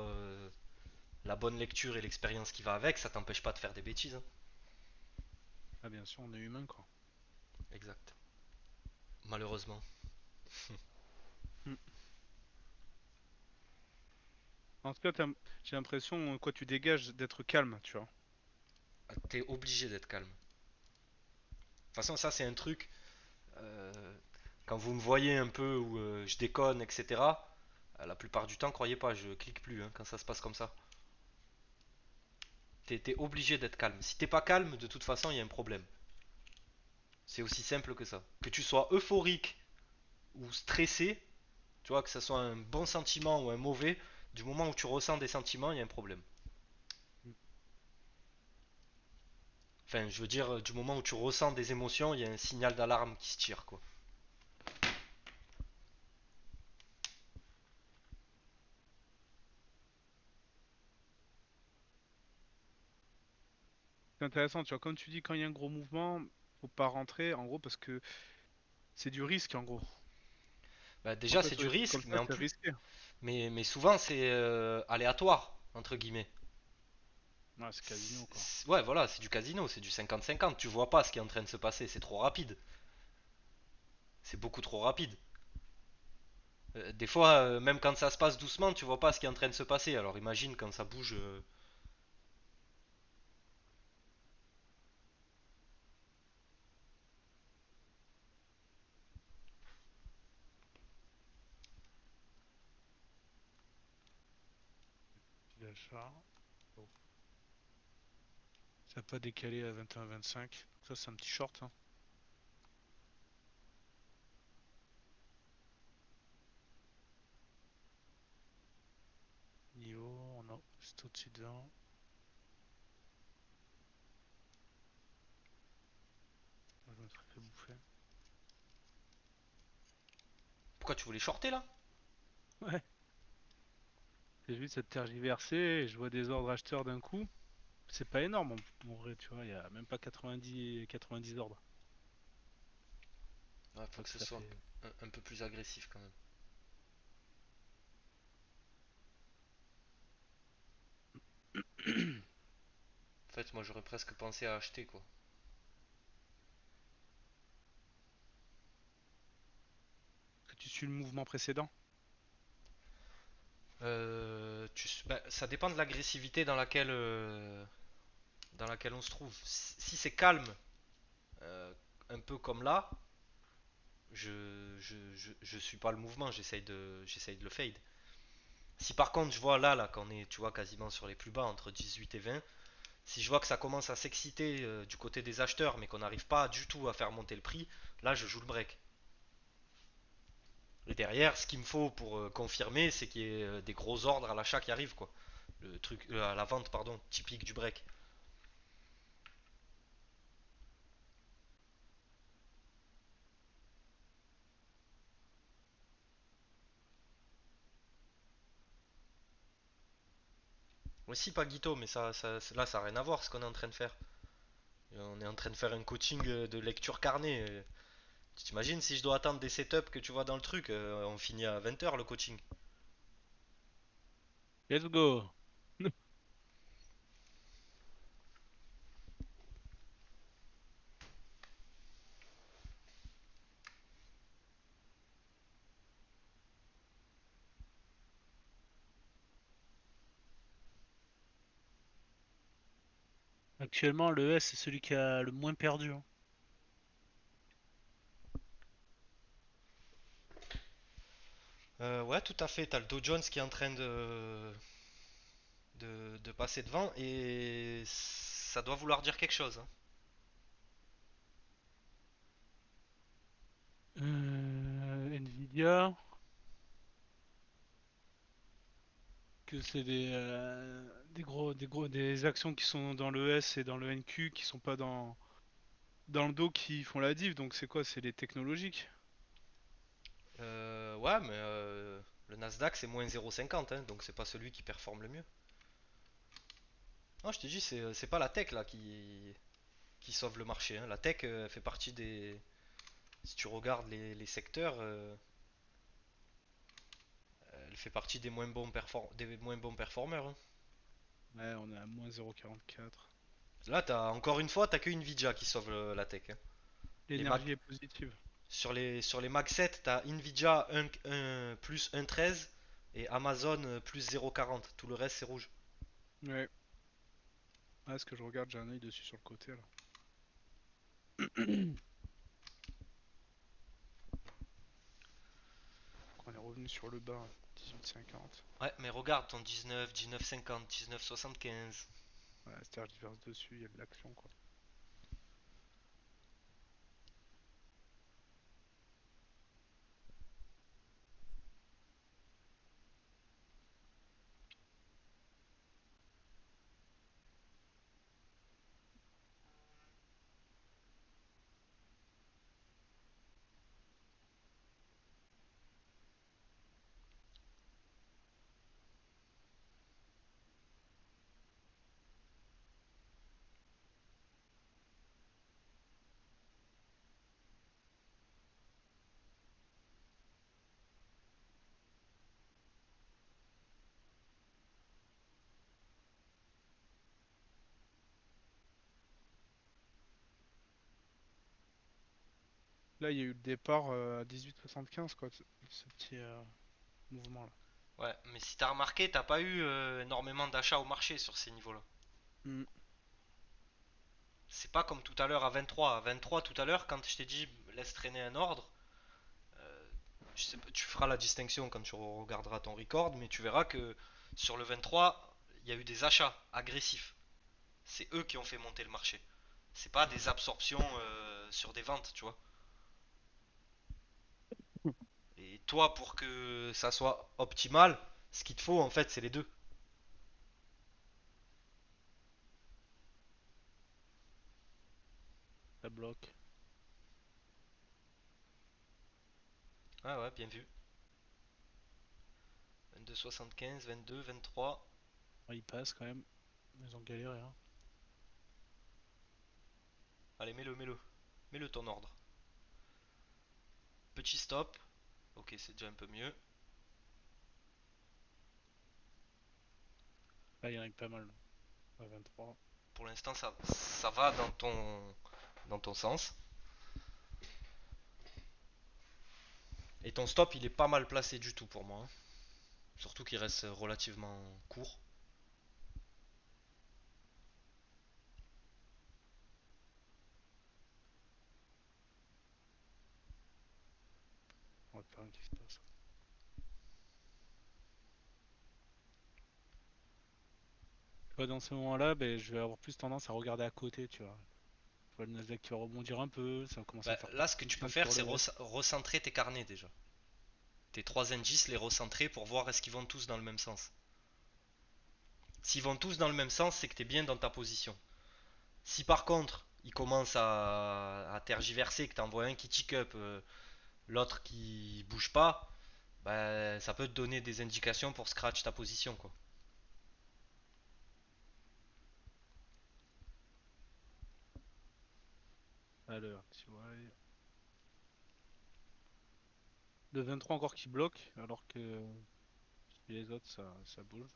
la bonne lecture et l'expérience qui va avec, ça t'empêche pas de faire des bêtises, hein. Ah, bien sûr, on est humain, quoi. Exact. Malheureusement. Hmm. En tout cas, j'ai l'impression, quoi, tu dégages d'être calme, tu vois. T'es obligé d'être calme. De toute façon, ça, c'est un truc. euh, Quand vous me voyez un peu où je déconne, etc., la plupart du temps, croyez pas, je clique plus hein, quand ça se passe comme ça. T'es obligé d'être calme. Si t'es pas calme, de toute façon, il y a un problème. C'est aussi simple que ça. Que tu sois euphorique ou stressé, tu vois, que ce soit un bon sentiment ou un mauvais, du moment où tu ressens des sentiments, il y a un problème. Hmm. Enfin, je veux dire, du moment où tu ressens des émotions, il y a un signal d'alarme qui se tire, quoi. C'est intéressant, tu vois, comme tu dis, quand il y a un gros mouvement, faut pas rentrer, en gros, parce que c'est du risque, en gros. Bah, déjà, Rentrer c'est sur du des trucs comme risque, ça, mais en c'est plus, risqué. mais souvent c'est aléatoire, entre guillemets. Ouais, c'est casino, quoi. Ouais, voilà, c'est du casino, c'est du 50-50. Tu vois pas ce qui est en train de se passer, c'est trop rapide. C'est beaucoup trop rapide. Des fois, même quand ça se passe doucement, tu vois pas ce qui est en train de se passer. Alors imagine quand ça bouge. Petit d'achat. Bon. Ça n'a pas décalé à 21,25. Ça, c'est un petit short, hein. Niveau, on a juste au-dessus de 20. Moi, je me serais fait bouffer. Pourquoi tu voulais shorter là? Ouais. J'ai vu cette tergiversée et je vois des ordres acheteurs d'un coup. C'est pas énorme en vrai, tu vois. Il y a même pas 90 ordres. Ouais, faut Donc que ce ça soit fait. un peu plus agressif quand même. En fait, moi j'aurais presque pensé à acheter quoi. Que tu suis le mouvement précédent? Bah, ça dépend de l'agressivité dans laquelle on se trouve. Si c'est calme, euh, un peu comme là, je suis pas le mouvement, j'essaye de le fade. Si par contre je vois là qu'on est tu vois quasiment sur les plus bas entre 18 et 20, si je vois que ça commence à s'exciter du côté des acheteurs mais qu'on n'arrive pas du tout à faire monter le prix, là je joue le break. Et derrière, ce qu'il me faut pour confirmer, c'est qu'il y ait des gros ordres à l'achat qui arrivent quoi. Le truc à la vente pardon, typique du break. Aussi Paguito, mais là ça n'a rien à voir ce qu'on est en train de faire. On est en train de faire un coaching de lecture carnet. Tu t'imagines si je dois attendre des setups que tu vois dans le truc, on finit à 20 h le coaching. Let's go! Actuellement, le S, c'est celui qui a le moins perdu, hein. Ouais, tout à fait. T'as le Dow Jones qui est en train de passer devant et ça doit vouloir dire quelque chose, hein. Nvidia, que c'est des actions qui sont dans le S et dans le NQ qui sont pas dans le dos qui font la div. Donc c'est quoi? C'est les technologiques. Ouais, mais le Nasdaq c'est moins 0,50, hein, donc c'est pas celui qui performe le mieux. Non, je te dis, c'est pas la tech là qui sauve le marché, hein. La tech fait partie des. Si tu regardes les secteurs, elle fait partie des moins bons performeurs, hein. Ouais, on est à moins 0,44. Là, encore une fois, t'as que Nvidia qui sauve la tech, hein. Les Mac, L'énergie est positive. sur les Mac 7, t'as Nvidia plus 1,13 et Amazon plus 0,40. Tout le reste, c'est rouge. Ouais. Ah, ce que je regarde, j'ai un œil dessus sur le côté là. On est revenu sur le bas, 18,50. Ouais, mais regarde ton 19, 19,50, 19,75. Ouais, c'est-à-dire je verse dessus, il y a de l'action quoi. Là, il y a eu le départ à 18,75 quoi, ce petit mouvement là. Ouais, mais si t'as remarqué, t'as pas eu énormément d'achats au marché sur ces niveaux-là. Hmm. C'est pas comme tout à l'heure à 23. À 23 tout à l'heure, quand je t'ai dit laisse traîner un ordre, euh, je sais pas, tu feras la distinction quand tu regarderas ton record, mais tu verras que sur le 23, il y a eu des achats agressifs. C'est eux qui ont fait monter le marché. C'est pas des absorptions sur des ventes, tu vois. Et toi, pour que ça soit optimal, ce qu'il te faut en fait, c'est les deux. Ça bloque. Ah ouais, bien vu. 22,75, 22, 23. Ouais, il passe quand même. Ils ont galéré hein. Allez, mets-le, mets-le. Mets-le ton ordre. Petit stop. Ok, c'est déjà un peu mieux. Là, il y en a eu pas mal. À 23. Pour l'instant, ça va dans ton sens. Et ton stop, il est pas mal placé du tout pour moi, hein. Surtout qu'il reste relativement court. On va faire un qui se passe. Tu vois, dans ce moment-là, ben, je vais avoir plus tendance à regarder à côté, tu vois. Tu vois le Nasdaq qui va rebondir un peu, ça va commencer à Bah, faire là, petite ce que tu peux puissance faire, sur c'est le S. recentrer tes carnets déjà. Tes trois indices, les recentrer pour voir est-ce qu'ils vont tous dans le même sens. S'ils vont tous dans le même sens, c'est que tu es bien dans ta position. Si par contre, ils commencent à tergiverser, que tu envoies un qui tick up, l'autre qui bouge pas, bah, ça peut te donner des indications pour scratch ta position, quoi. Alors, tu vois. Le 23 encore qui bloque, alors que chez les autres, ça bouge.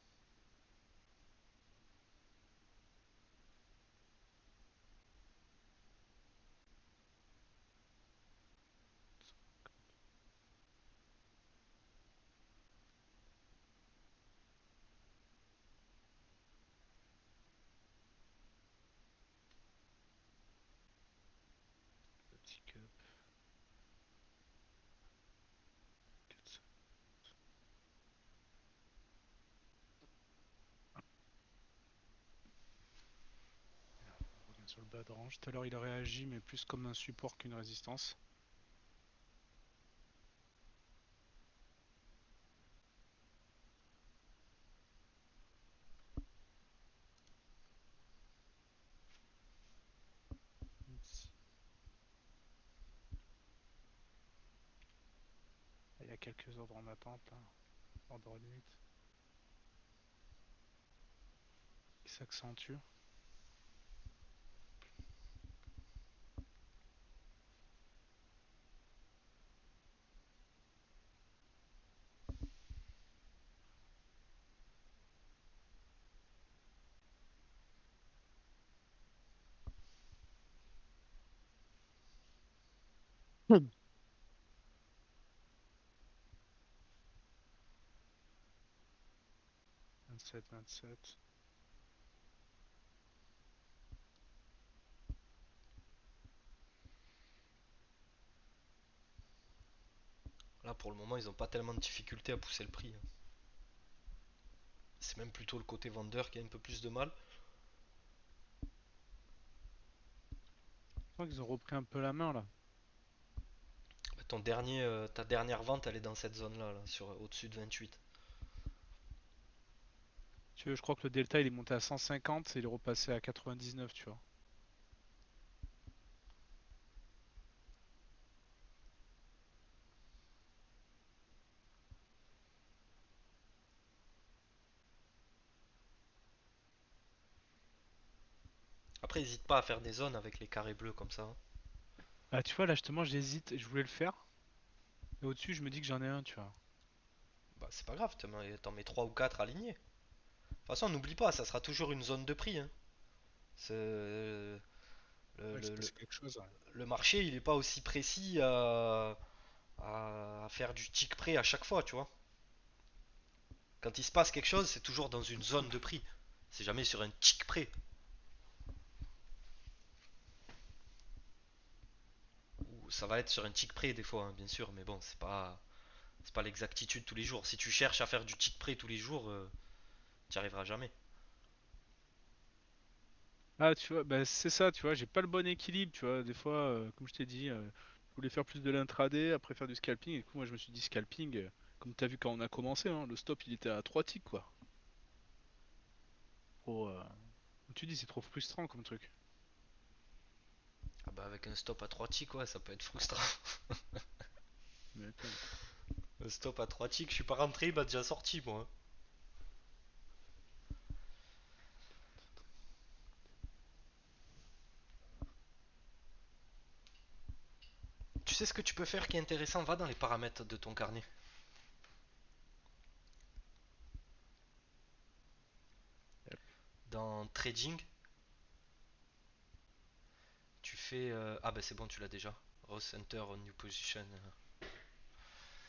Le tick up. 400. On revient sur le bas de range. Tout à l'heure, il a réagi, mais plus comme un support qu'une résistance. Ici. Il y a quelques ordres en attente, là. Ordre limite. Qui s'accentue. 27, 27. Là, pour le moment, ils ont pas tellement de difficultés à pousser le prix, hein. C'est même plutôt le côté vendeur qui a un peu plus de mal. Je crois qu'ils ont repris un peu la main là. Bah, ta dernière vente, elle est dans cette zone-là, là, sur au-dessus de 28. Tu veux, je crois que le delta il est monté à 150 et il est repassé à 99, tu vois. Après, n'hésite pas à faire des zones avec les carrés bleus comme ça, hein. Ah, tu vois, là justement, j'hésite. Je voulais le faire. Et au-dessus, je me dis que j'en ai un, tu vois. Bah, c'est pas grave, t'en mets 3 ou 4 alignés. De toute façon, n'oublie pas, ça sera toujours une zone de prix, hein. Le, Ouais, c'est le- le- passé quelque chose. Ouais. le marché, il est pas aussi précis à faire du tick près à chaque fois, tu vois. Quand il se passe quelque chose, c'est toujours dans une zone de prix. C'est jamais sur un tick près. Ou ça va être sur un tick près des fois, hein, bien sûr, mais bon, c'est pas l'exactitude tous les jours. Si tu cherches à faire du tick près tous les jours, tu n'y arriveras jamais. Ah, tu vois, bah c'est ça, tu vois, j'ai pas le bon équilibre, tu vois. Des fois, comme je t'ai dit, je voulais faire plus de l'intraday, après faire du scalping. Et du coup, moi, je me suis dit scalping, comme t'as vu quand on a commencé, hein, le stop il était à 3 ticks, quoi. Trop, comme tu dis, c'est trop frustrant comme truc. Ah bah avec un stop à 3 ticks, ouais, ça peut être frustrant. Tu m'étonnes. Un stop à 3 ticks, je suis pas rentré, il m'a déjà sorti moi, hein. Tu sais ce que tu peux faire qui est intéressant? Va dans les paramètres de ton carnet. Dans trading, tu fais. Ah bah c'est bon, tu l'as déjà. Recenter on new position.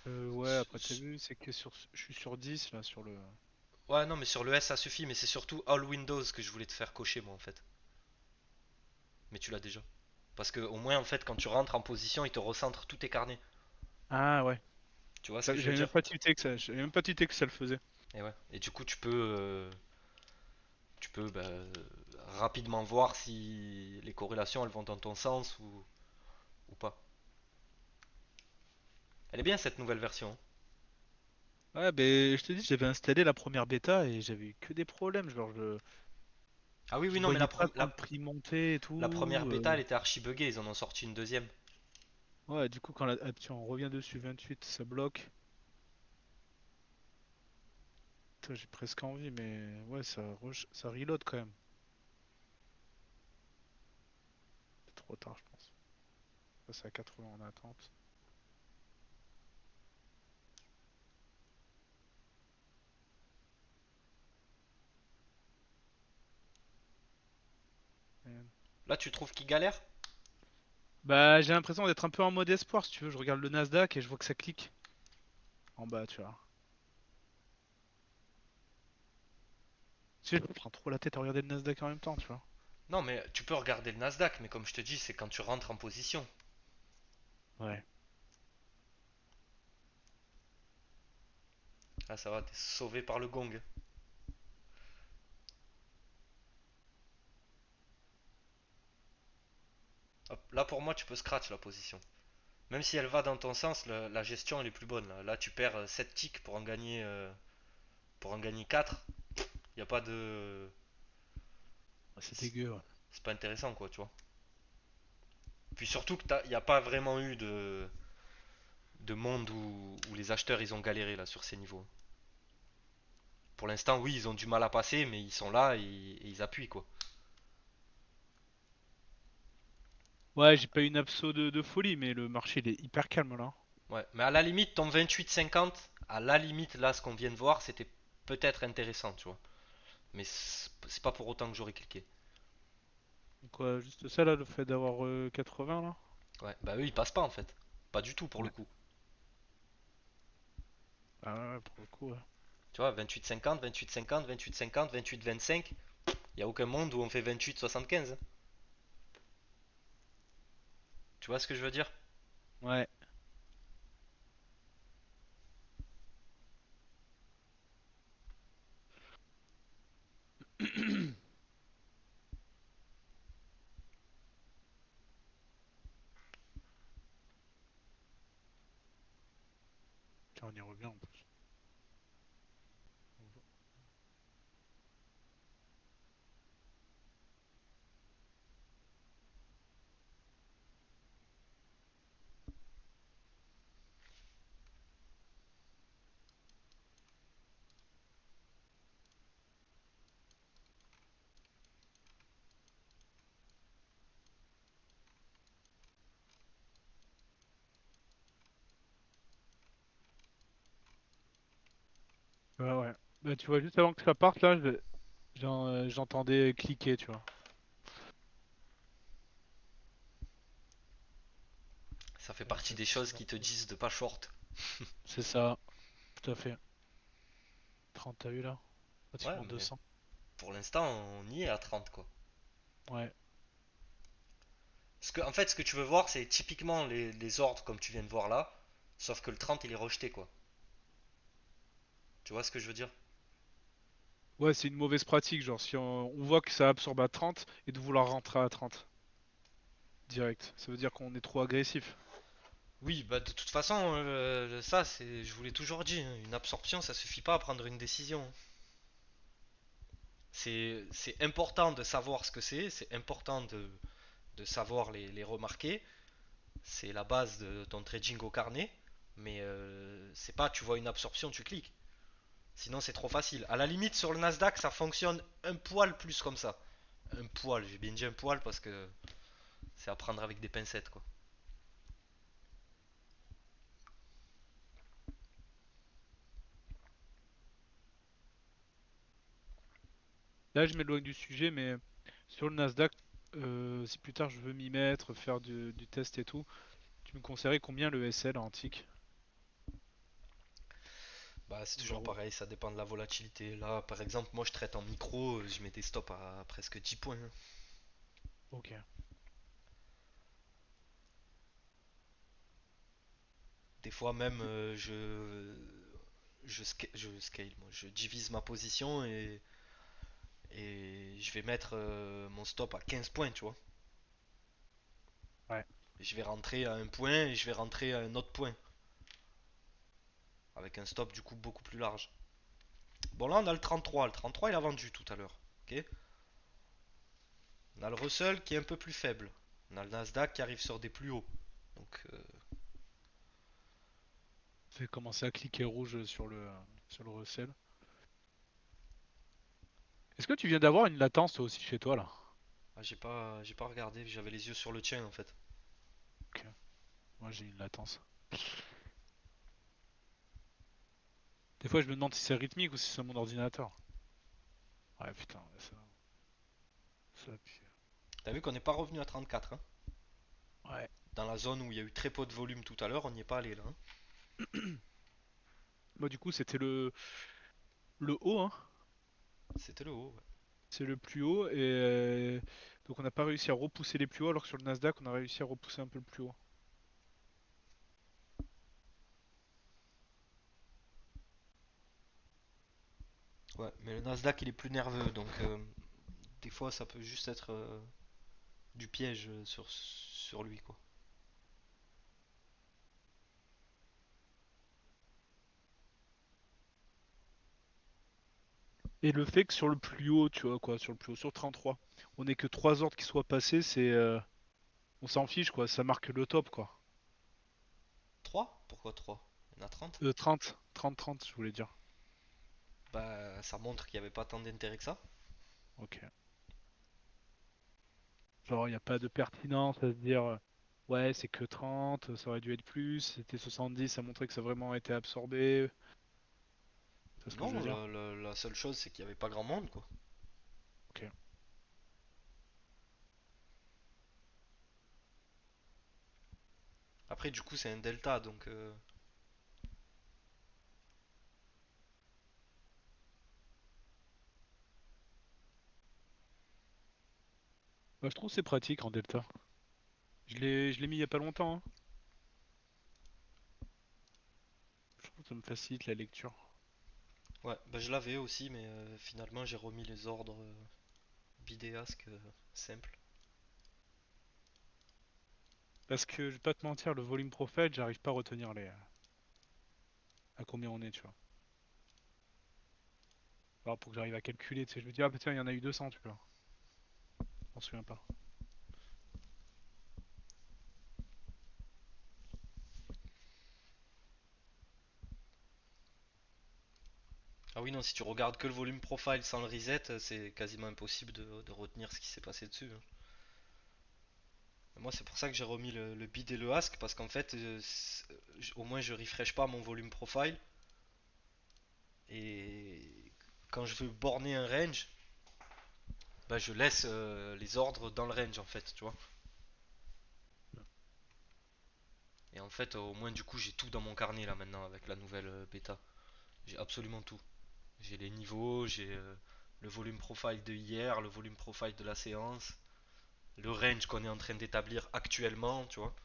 Ouais, après, t'as vu, c'est que je suis sur 10 là, sur le. Ouais, non, mais sur le S ça suffit, mais c'est surtout All Windows que je voulais te faire cocher moi en fait. Mais tu l'as déjà. Parce que au moins en fait, quand tu rentres en position, il te recentre tous tes carnets. Ah ouais. Tu vois ce que je veux J'avais même dire? pas tilté que ça, j'avais même pas tilté que ça le faisait. Et ouais. Et du coup, tu peux rapidement voir si les corrélations elles vont dans ton sens ou pas. Elle est bien cette nouvelle version, hein. Ouais, ben je te dis, j'avais installé la première bêta et j'avais eu que des problèmes. Genre, Ah oui, je oui, non, mais voyais pas quand le prix montait et la première tout. bêta elle était archi buggée, ils en ont sorti une deuxième. Ouais, du coup, quand tiens, on revient dessus 28, ça bloque. Putain, j'ai presque envie, mais ouais, ça reload quand même. C'est trop tard, je pense. Ça, c'est à 80 en attente. Man. Là, tu trouves qu'il galère? Bah, j'ai l'impression d'être un peu en mode espoir, si tu veux. Je regarde le Nasdaq et je vois que ça clique en bas, tu vois. Tu sais, je me prends trop la tête à regarder le Nasdaq en même temps, tu vois. Non, mais tu peux regarder le Nasdaq, mais comme je te dis, c'est quand tu rentres en position. Ouais. Là, ça va, t'es sauvé par le gong. Hop, là, pour moi, tu peux scratch la position. Même si elle va dans ton sens, la gestion elle est plus bonne. Là, tu perds 7 ticks pour en gagner 4. Il n'y a pas de. Ouais, c'est dégueu, ouais. C'est pas intéressant, quoi, tu vois. Puis surtout qu'il n'y a pas vraiment eu de monde où les acheteurs ils ont galéré là sur ces niveaux. Pour l'instant, oui, ils ont du mal à passer, mais ils sont là et ils appuient, quoi. Ouais, j'ai pas une abso de folie, mais le marché il est hyper calme là. Ouais, mais à la limite, ton 28,50, à la limite, là, ce qu'on vient de voir, c'était peut-être intéressant, tu vois. Mais c'est pas pour autant que j'aurais cliqué. Donc, ouais, juste ça là, le fait d'avoir 80 là. Ouais, bah eux, ils passent pas en fait. Pas du tout pour le Ouais. coup. Ah ouais, pour le coup, ouais. Tu vois, 28,50, 28,50, 28,50, 28,25. Il n'y a aucun monde où on fait 28,75. Tu vois ce que je veux dire? Ouais. Tiens, on y revient en plus. Ouais, ouais. Bah, tu vois, juste avant que ça parte, là, j'entendais cliquer, tu vois. Ça fait Ouais, partie ça des fait choses super qui te cool. disent de pas short. C'est ça, tout à fait. 30, t'as vu là? Ouais, Pratiquement mais 200. pour l'instant, on y est à 30 quoi. Ouais. En fait, ce que tu veux voir, c'est typiquement les ordres comme tu viens de voir là. Sauf que le 30 il est rejeté quoi. Tu vois ce que je veux dire? Ouais, c'est une mauvaise pratique, genre si on voit que ça absorbe à 30 et de vouloir rentrer à 30 direct. Ça veut dire qu'on est trop agressif. Oui, bah de toute façon, ça c'est, je vous l'ai toujours dit, hein, une absorption ça suffit pas à prendre une décision. C'est important de savoir ce que c'est important de savoir les remarquer. C'est la base de ton trading au carnet. Mais c'est pas tu vois une absorption, tu cliques. Sinon c'est trop facile. À la limite sur le Nasdaq ça fonctionne un poil plus comme ça. Un poil, j'ai bien dit un poil parce que c'est à prendre avec des pincettes quoi. Là, je m'éloigne du sujet, mais sur le Nasdaq, si plus tard je veux m'y mettre, faire du test et tout, tu me conseillerais combien le SL en antique? Bah c'est toujours Genre, pareil, ça dépend de la volatilité. Là par exemple moi je traite en micro, je mets des stops à presque 10 points, hein. ok. Des fois même je scale, moi je divise ma position et je vais mettre mon stop à 15 points, tu vois. Ouais. Et je vais rentrer à un point et je vais rentrer à un autre point. Avec un stop du coup beaucoup plus large. Bon là on a le 33. Le 33 il a vendu tout à l'heure. Ok. On a le Russell qui est un peu plus faible. On a le Nasdaq qui arrive sur des plus hauts. Donc Fait commencer à cliquer rouge sur le recel. Est-ce que tu viens d'avoir une latence toi aussi chez toi là? ah, j'ai pas regardé, j'avais les yeux sur le tien en fait. Ok. Moi j'ai une latence. Des fois je me demande si c'est rythmique ou si c'est mon ordinateur. Ouais putain, ouais, ça puis, T'as vu qu'on n'est pas revenu à 34, hein. ouais. Dans la zone où il y a eu très peu de volume tout à l'heure, on n'y est pas allé là, hein. Moi du coup c'était le haut, hein. C'était le haut, ouais. C'est le plus haut et donc on n'a pas réussi à repousser les plus hauts alors que sur le Nasdaq on a réussi à repousser un peu le plus haut. Ouais, mais le Nasdaq il est plus nerveux donc des fois ça peut juste être du piège sur lui quoi. Et le fait que sur le plus haut, tu vois quoi, sur le plus haut, sur 33, on ait que 3 ordres qui soient passés, on s'en fiche quoi, ça marque le top quoi. 3? Pourquoi 3? Il y en a 30? 30, 30, 30, je voulais dire. Bah ça montre qu'il n'y avait pas tant d'intérêt que ça. Ok. Genre, il n'y a pas de pertinence à se dire, ouais, c'est que 30, ça aurait dû être plus, c'était 70, ça montrait que ça a vraiment été absorbé. C'est ce que je veux Non, dire. la seule chose c'est qu'il n'y avait pas grand monde quoi. Ok. Après, du coup, c'est un delta, donc Bah, je trouve que c'est pratique en delta. Je l'ai mis il y a pas longtemps, hein. Je trouve que ça me facilite la lecture. ouais, bah, je l'avais aussi, mais finalement, j'ai remis les ordres bidéasques simples. Parce que je vais pas te mentir, le volume profile, j'arrive pas à retenir à combien on est, tu vois. Alors pour que j'arrive à calculer, tu sais, je me dis, ah bah tiens, il y en a eu 200, tu vois. Je m'en souviens pas. Ah oui, non, si tu regardes que le volume profile sans le reset, c'est quasiment impossible de retenir ce qui s'est passé dessus, hein. Moi, c'est pour ça que j'ai remis le bid et le ask, parce qu'en fait, au moins, je refresh pas mon volume profile. Et quand je veux borner un range, bah, je laisse les ordres dans le range, en fait, tu vois. Et en fait, au moins, du coup, j'ai tout dans mon carnet là maintenant avec la nouvelle bêta. J'ai absolument tout. J'ai les niveaux, j'ai le volume profile de hier, le volume profile de la séance, le range qu'on est en train d'établir actuellement, tu vois.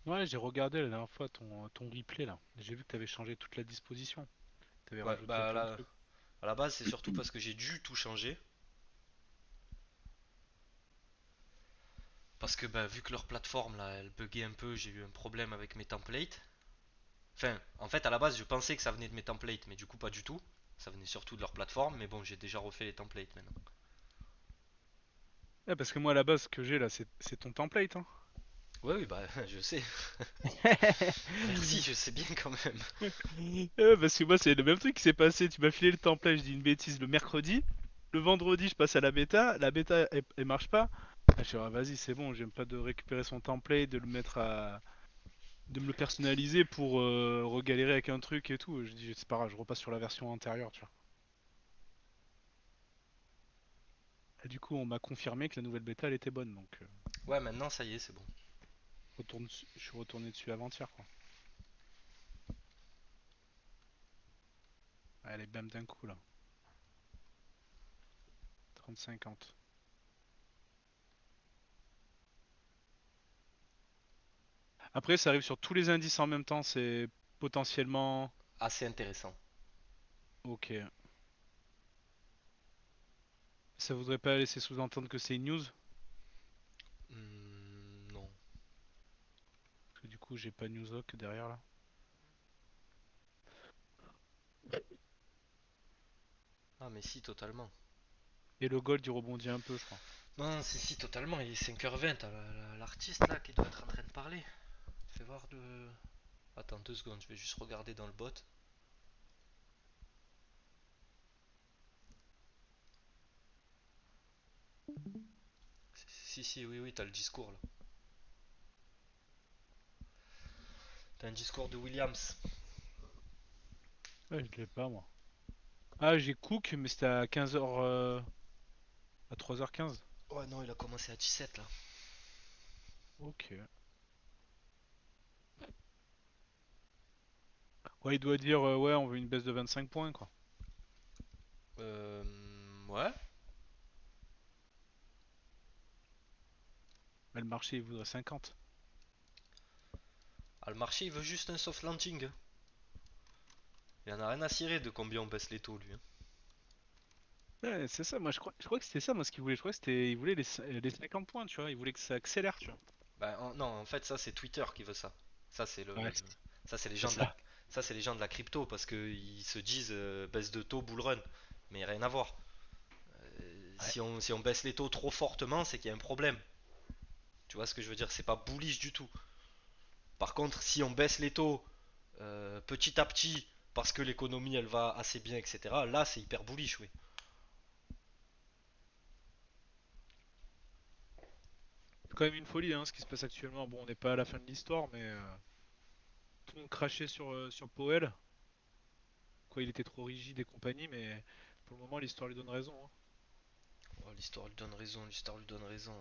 Ouais, j'ai regardé la dernière fois ton replay là. J'ai vu que t'avais changé toute la disposition. T'avais Ouais, rajouté bah plein de là, trucs. à la base, c'est surtout parce que j'ai dû tout changer. Parce que bah, vu que leur plateforme là, elle buguait un peu, j'ai eu un problème avec mes templates. Enfin, en fait, à la base, je pensais que ça venait de mes templates, mais du coup, pas du tout. Ça venait surtout de leur plateforme, mais bon, j'ai déjà refait les templates maintenant. Ouais, parce que moi à la base, ce que j'ai là, c'est ton template, hein. Ouais, oui, bah, je sais. Merci, je sais bien quand même. Parce que moi, c'est le même truc qui s'est passé. Tu m'as filé le template, je dis une bêtise, le mercredi. Le vendredi, je passe à la bêta. La bêta, elle marche pas. Ah, je suis ah, vas-y, c'est bon, j'aime pas de récupérer son template, de le mettre à. De me le personnaliser pour regalérer avec un truc et tout. Je dis, c'est pas grave, je repasse sur la version antérieure, tu vois. Et du coup, on m'a confirmé que la nouvelle bêta, elle était bonne. Donc, Ouais, maintenant, ça y est, c'est bon. je suis retourné dessus avant-hier, quoi. Ah, elle est bam d'un coup, là. 30-50. Après, ça arrive sur tous les indices en même temps, c'est potentiellement. Assez intéressant. Ok. Ça voudrait pas laisser sous-entendre que c'est une news? Non. Parce que du coup, j'ai pas Newshook derrière là. Ah, mais si, totalement. Et le gold, il rebondit un peu, je crois. Non, si, si, totalement. Il est 5h20, t'as l'artiste là qui doit être en train de parler. Fais voir de. Attends 2 secondes, je vais juste regarder dans le bot. Si, si, oui, oui, t'as le discours là. T'as un discours de Williams. Ouais, je l'ai pas, moi. Ah, j'ai Cook, mais c'était à 15h. À 3h15. Ouais, non, il a commencé à 17 là. Ok. Ouais, il doit dire, ouais, on veut une baisse de 25 points, quoi. Euh. Ouais. Mais le marché, il voudrait 50. Ah, le marché, il veut juste un soft landing. Il en a rien à cirer de combien on baisse les taux, lui, hein. Ouais, c'est ça, moi je crois que c'était ça, moi ce qu'il voulait. Je crois que c'était. Il voulait les 50 points, tu vois. Il voulait que ça accélère, tu vois. Bah, non, en fait, ça, c'est Twitter qui veut ça. Ça, c'est Ouais, ça, c'est les c'est gens de la. ça. Ça, c'est les gens de la crypto parce qu'ils se disent baisse de taux, bull run. Mais rien à voir. Ouais. Si on baisse les taux trop fortement, c'est qu'il y a un problème. Tu vois ce que je veux dire? C'est pas bullish du tout. Par contre, si on baisse les taux petit à petit parce que l'économie elle va assez bien, etc., là c'est hyper bullish, oui. C'est quand même une folie, hein, ce qui se passe actuellement. Bon, on n'est pas à la fin de l'histoire, mais tout le monde crachait sur Powell. Quoi, il était trop rigide et compagnie, mais pour le moment, l'histoire lui donne raison, hein. Oh, l'histoire lui donne raison, l'histoire lui donne raison.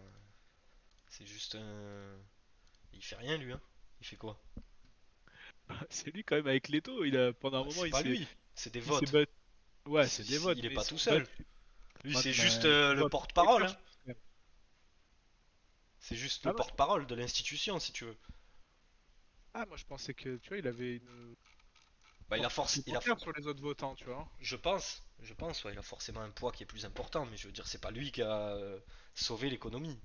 C'est juste un. Il fait rien lui, hein. Il fait quoi? C'est lui quand même avec Leto, il a pendant un Bah, moment c'est pas lui, c'est des il s'est votes. battu. Ouais, c'est des votes, Il est mais ils pas se tout sont seul. battus. Lui, Ouais, c'est juste tu le vois, porte-parole, Peter, je hein. pense quand même. C'est juste le Ah moi, porte-parole de l'institution, si tu veux. moi, je pensais que tu vois, il avait une Bah, il a force force, il a, supplémentaire sur les autres votants, tu vois. je pense, ouais, il a forcément un poids qui est plus important, mais je veux dire, c'est pas lui qui a sauvé l'économie.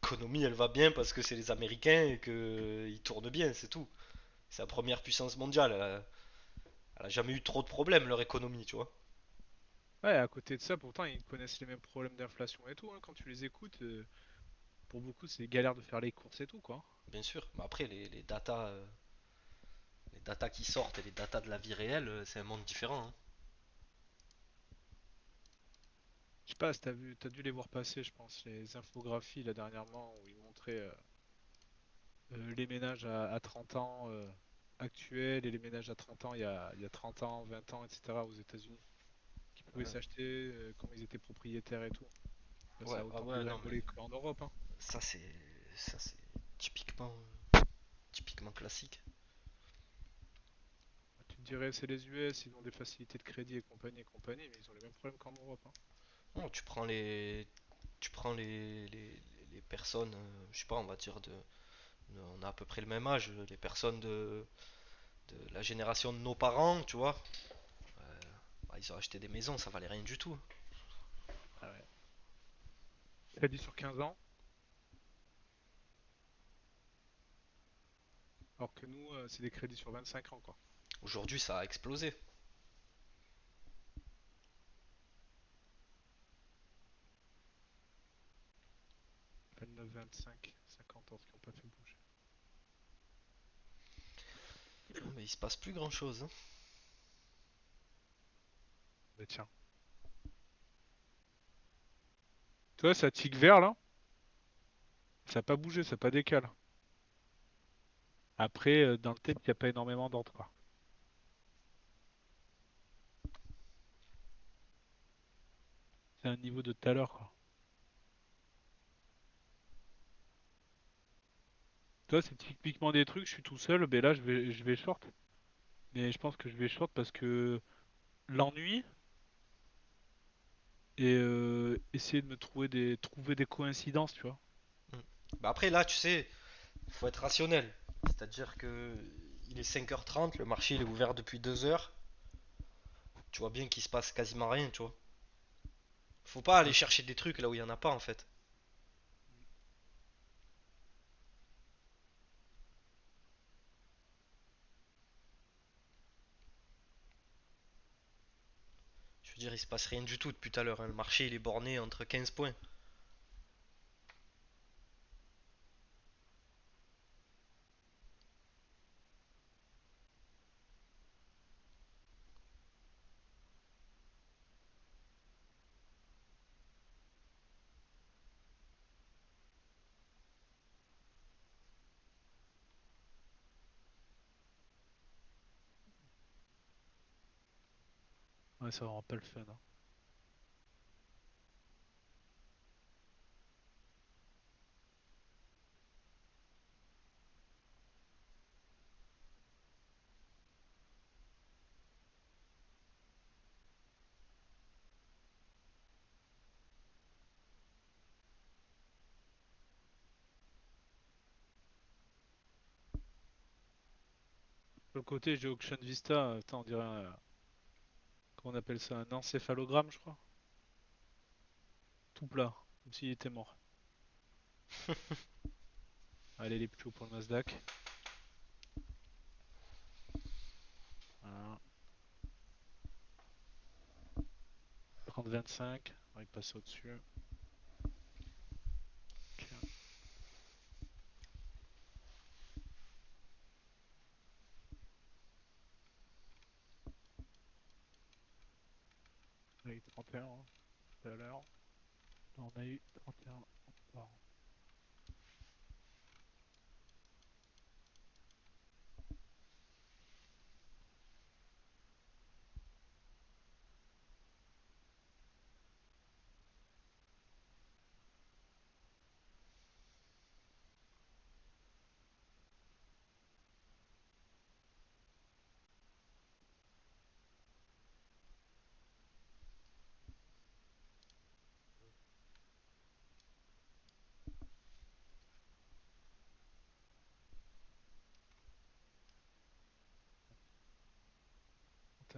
L'économie, elle va bien parce que c'est les Américains et qu'ils tournent bien, c'est tout. C'est la première puissance mondiale. Elle a jamais eu trop de problèmes, leur économie, tu vois. Ouais, à côté de ça, pourtant, ils connaissent les mêmes problèmes d'inflation et tout, hein, quand tu les écoutes. Pour beaucoup, c'est galère de faire les courses et tout, quoi. Bien sûr. Mais après, les datas qui sortent et les datas de la vie réelle, c'est un monde différent, hein. Je sais pas si t'as dû les voir passer, je pense, les infographies là dernièrement où ils montraient les ménages à 30 ans actuels et les ménages à 30 ans il y a 30 ans, 20 ans, etc. aux États-Unis, qui pouvaient Ouais, s'acheter quand ils étaient propriétaires et tout. Bah, ça ouais, a ah autant ouais, non, mais dégringolé qu'en Europe, hein. ça c'est, ça c'est typiquement, typiquement classique. Tu te dirais c'est les US, ils ont des facilités de crédit et compagnie, mais ils ont les mêmes problèmes qu'en Europe, hein. Non, tu prends les personnes, je sais pas, on va dire on a à peu près le même âge, les personnes de la génération de nos parents, tu vois, bah, ils ont acheté des maisons, ça valait rien du tout. Ah ouais. Crédit sur 15 ans, alors que nous, c'est des crédits sur 25 ans, quoi. Aujourd'hui, ça a explosé. 29, 25, 50 ans, ce qui n'ont pas fait bouger. Non, mais il se passe plus grand chose, hein. Mais tiens. Toi, ça tic vert là, ça n'a pas bougé, ça n'a pas décalé. Après, dans le tête, il n'y a pas énormément d'ordre, quoi. C'est un niveau de tout à l'heure, quoi. Toi, c'est typiquement des trucs, je suis tout seul, ben là, je vais short. Mais je pense que je vais short parce que l'ennui et essayer de trouver des coïncidences, tu vois. Mm. Bah après, là, tu sais, il faut être rationnel. C'est-à-dire que il est 5h30, le marché il est ouvert depuis 2 heures. Tu vois bien qu'il se passe quasiment rien, tu vois. Faut pas aller Ouais, chercher des trucs là où il y en a pas en fait. Je veux dire, il se passe rien du tout depuis tout à l'heure, hein. Le marché il est borné entre 15 points. ouais, ça rend pas le fun, hein. Sur le côté, j'ai Auction Vista, attends, on dirait comment on appelle ça, un encéphalogramme, je crois. Tout plat, comme s'il était mort. Allez, les plus hauts pour le Nasdaq. Voilà. 30-25, on va y passer au-dessus. Ok. On a eu 31 hein, tout à l'heure. Là, on a eu 31 encore.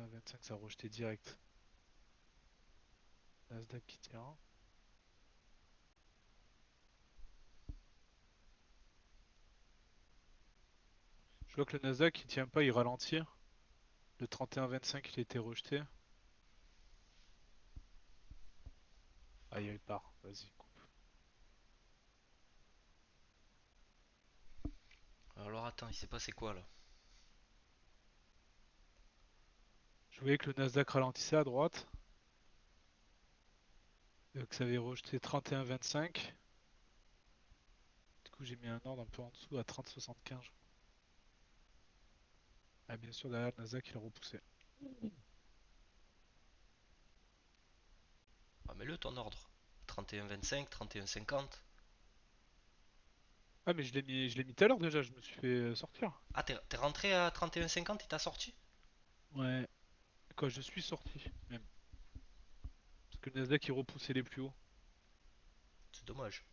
31,25, ça a rejeté direct. Nasdaq qui tient. Je vois que le Nasdaq il tient pas, il ralentit. Le 31,25 il a été rejeté. Ah, il part. Vas-y, coupe. Alors attends, il s'est passé quoi là? Je voyais que le Nasdaq ralentissait à droite. Que ça avait rejeté 31,25. Du coup, j'ai mis un ordre un peu en dessous à 30,75. Ah, bien sûr, derrière le Nasdaq il a repoussé. Ah, mets-le ton ordre. 31,25, 31,50. Ah, mais je l'ai mis tout à l'heure déjà, je me suis fait sortir. Ah, t'es rentré à 31,50 et t'as sorti? Ouais, quand je suis sorti, même. Parce que le Nasdaq il repoussait les plus hauts. C'est dommage.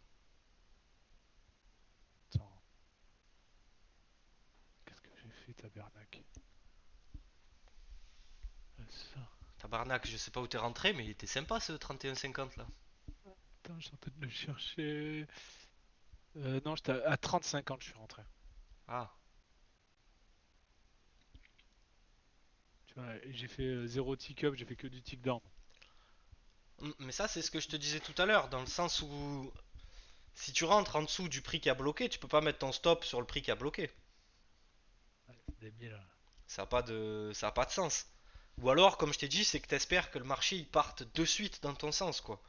Attends, qu'est-ce que j'ai fait, tabernacle? C'est ça. Tabarnak, je sais pas où t'es rentré, mais il était sympa ce 31,50 là. Attends, je suis en train de le chercher. Non, j'étais à 30,50, je suis rentré. Ah, Tu vois, et j'ai fait zéro tick up, j'ai fait que du tick down. Mais ça c'est ce que je te disais tout à l'heure, dans le sens où si tu rentres en dessous du prix qui a bloqué, tu peux pas mettre ton stop sur le prix qui a bloqué. Ouais, c'est débile. Ça a pas de sens. Ou alors, comme je t'ai dit, c'est que t'espères que le marché il parte de suite dans ton sens, quoi.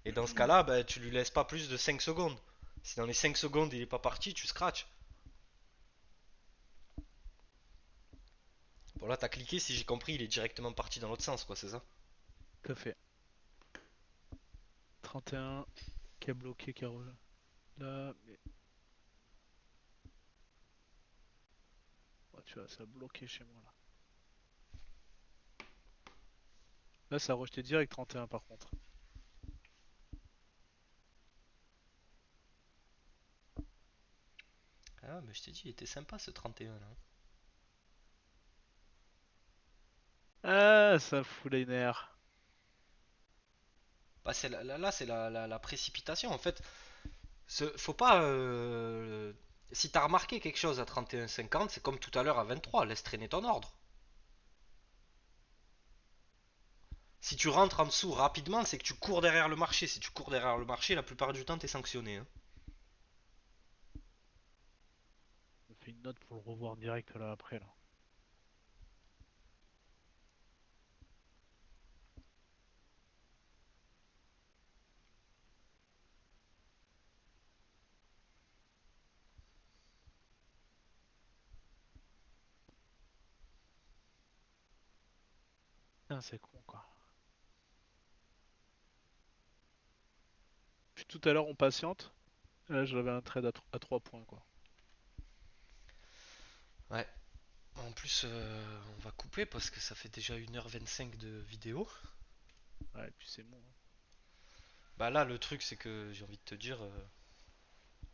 Et dans ce cas-là, bah, tu lui laisses pas plus de 5 secondes. Si dans les 5 secondes il est pas parti, tu scratches. Bon là t'as cliqué, si j'ai compris, il est directement parti dans l'autre sens, quoi, c'est ça? Tout à fait. 31 qui a bloqué, là, mais ouais, tu vois, ça a bloqué chez moi là. Là, ça a rejeté direct 31 par contre. Ah, mais je t'ai dit, il était sympa ce 31 là. Ah, ça fout les nerfs. Bah, là, c'est la précipitation en fait. Faut pas. Si t'as remarqué quelque chose à 31,50, c'est comme tout à l'heure à 23, laisse traîner ton ordre. Si tu rentres en dessous rapidement, c'est que tu cours derrière le marché. Si tu cours derrière le marché, la plupart du temps, t'es sanctionné, hein. Je me fais une note pour le revoir direct là après là. Putain, c'est con quoi. Puis tout à l'heure on patiente. Là, j'avais un trade à 3 points quoi. Ouais. En plus, on va couper parce que ça fait déjà 1h25 de vidéo. Ouais, et puis c'est bon, hein. Bah là, le truc, c'est que j'ai envie de te dire,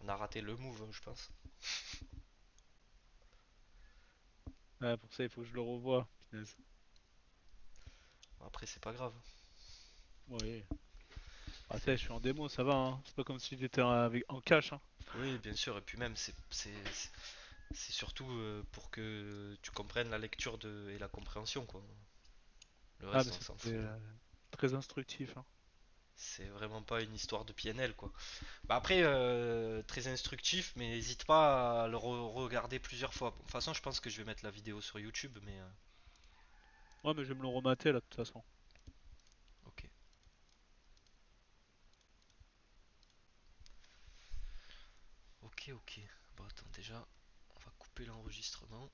on a raté le move, hein, je pense. Ouais, pour ça, il faut que je le revoie. Punaise. Après, c'est pas grave. Oui. Ah, ça, je suis en démo, ça va, hein. C'est pas comme si j'étais en cash, hein. Oui, bien sûr. Et puis même, c'est surtout pour que tu comprennes la lecture et la compréhension, quoi. Le Ah, reste, mais on s'en c'était fout. très instructif, hein. C'est vraiment pas une histoire de PNL, quoi. Bah après, très instructif, mais n'hésite pas à le regarder plusieurs fois. Bon, de toute façon, je pense que je vais mettre la vidéo sur YouTube, mais Ouais, mais je vais me le remater là, de toute façon. ok. Ok, ok. Bon, attends, déjà, on va couper l'enregistrement.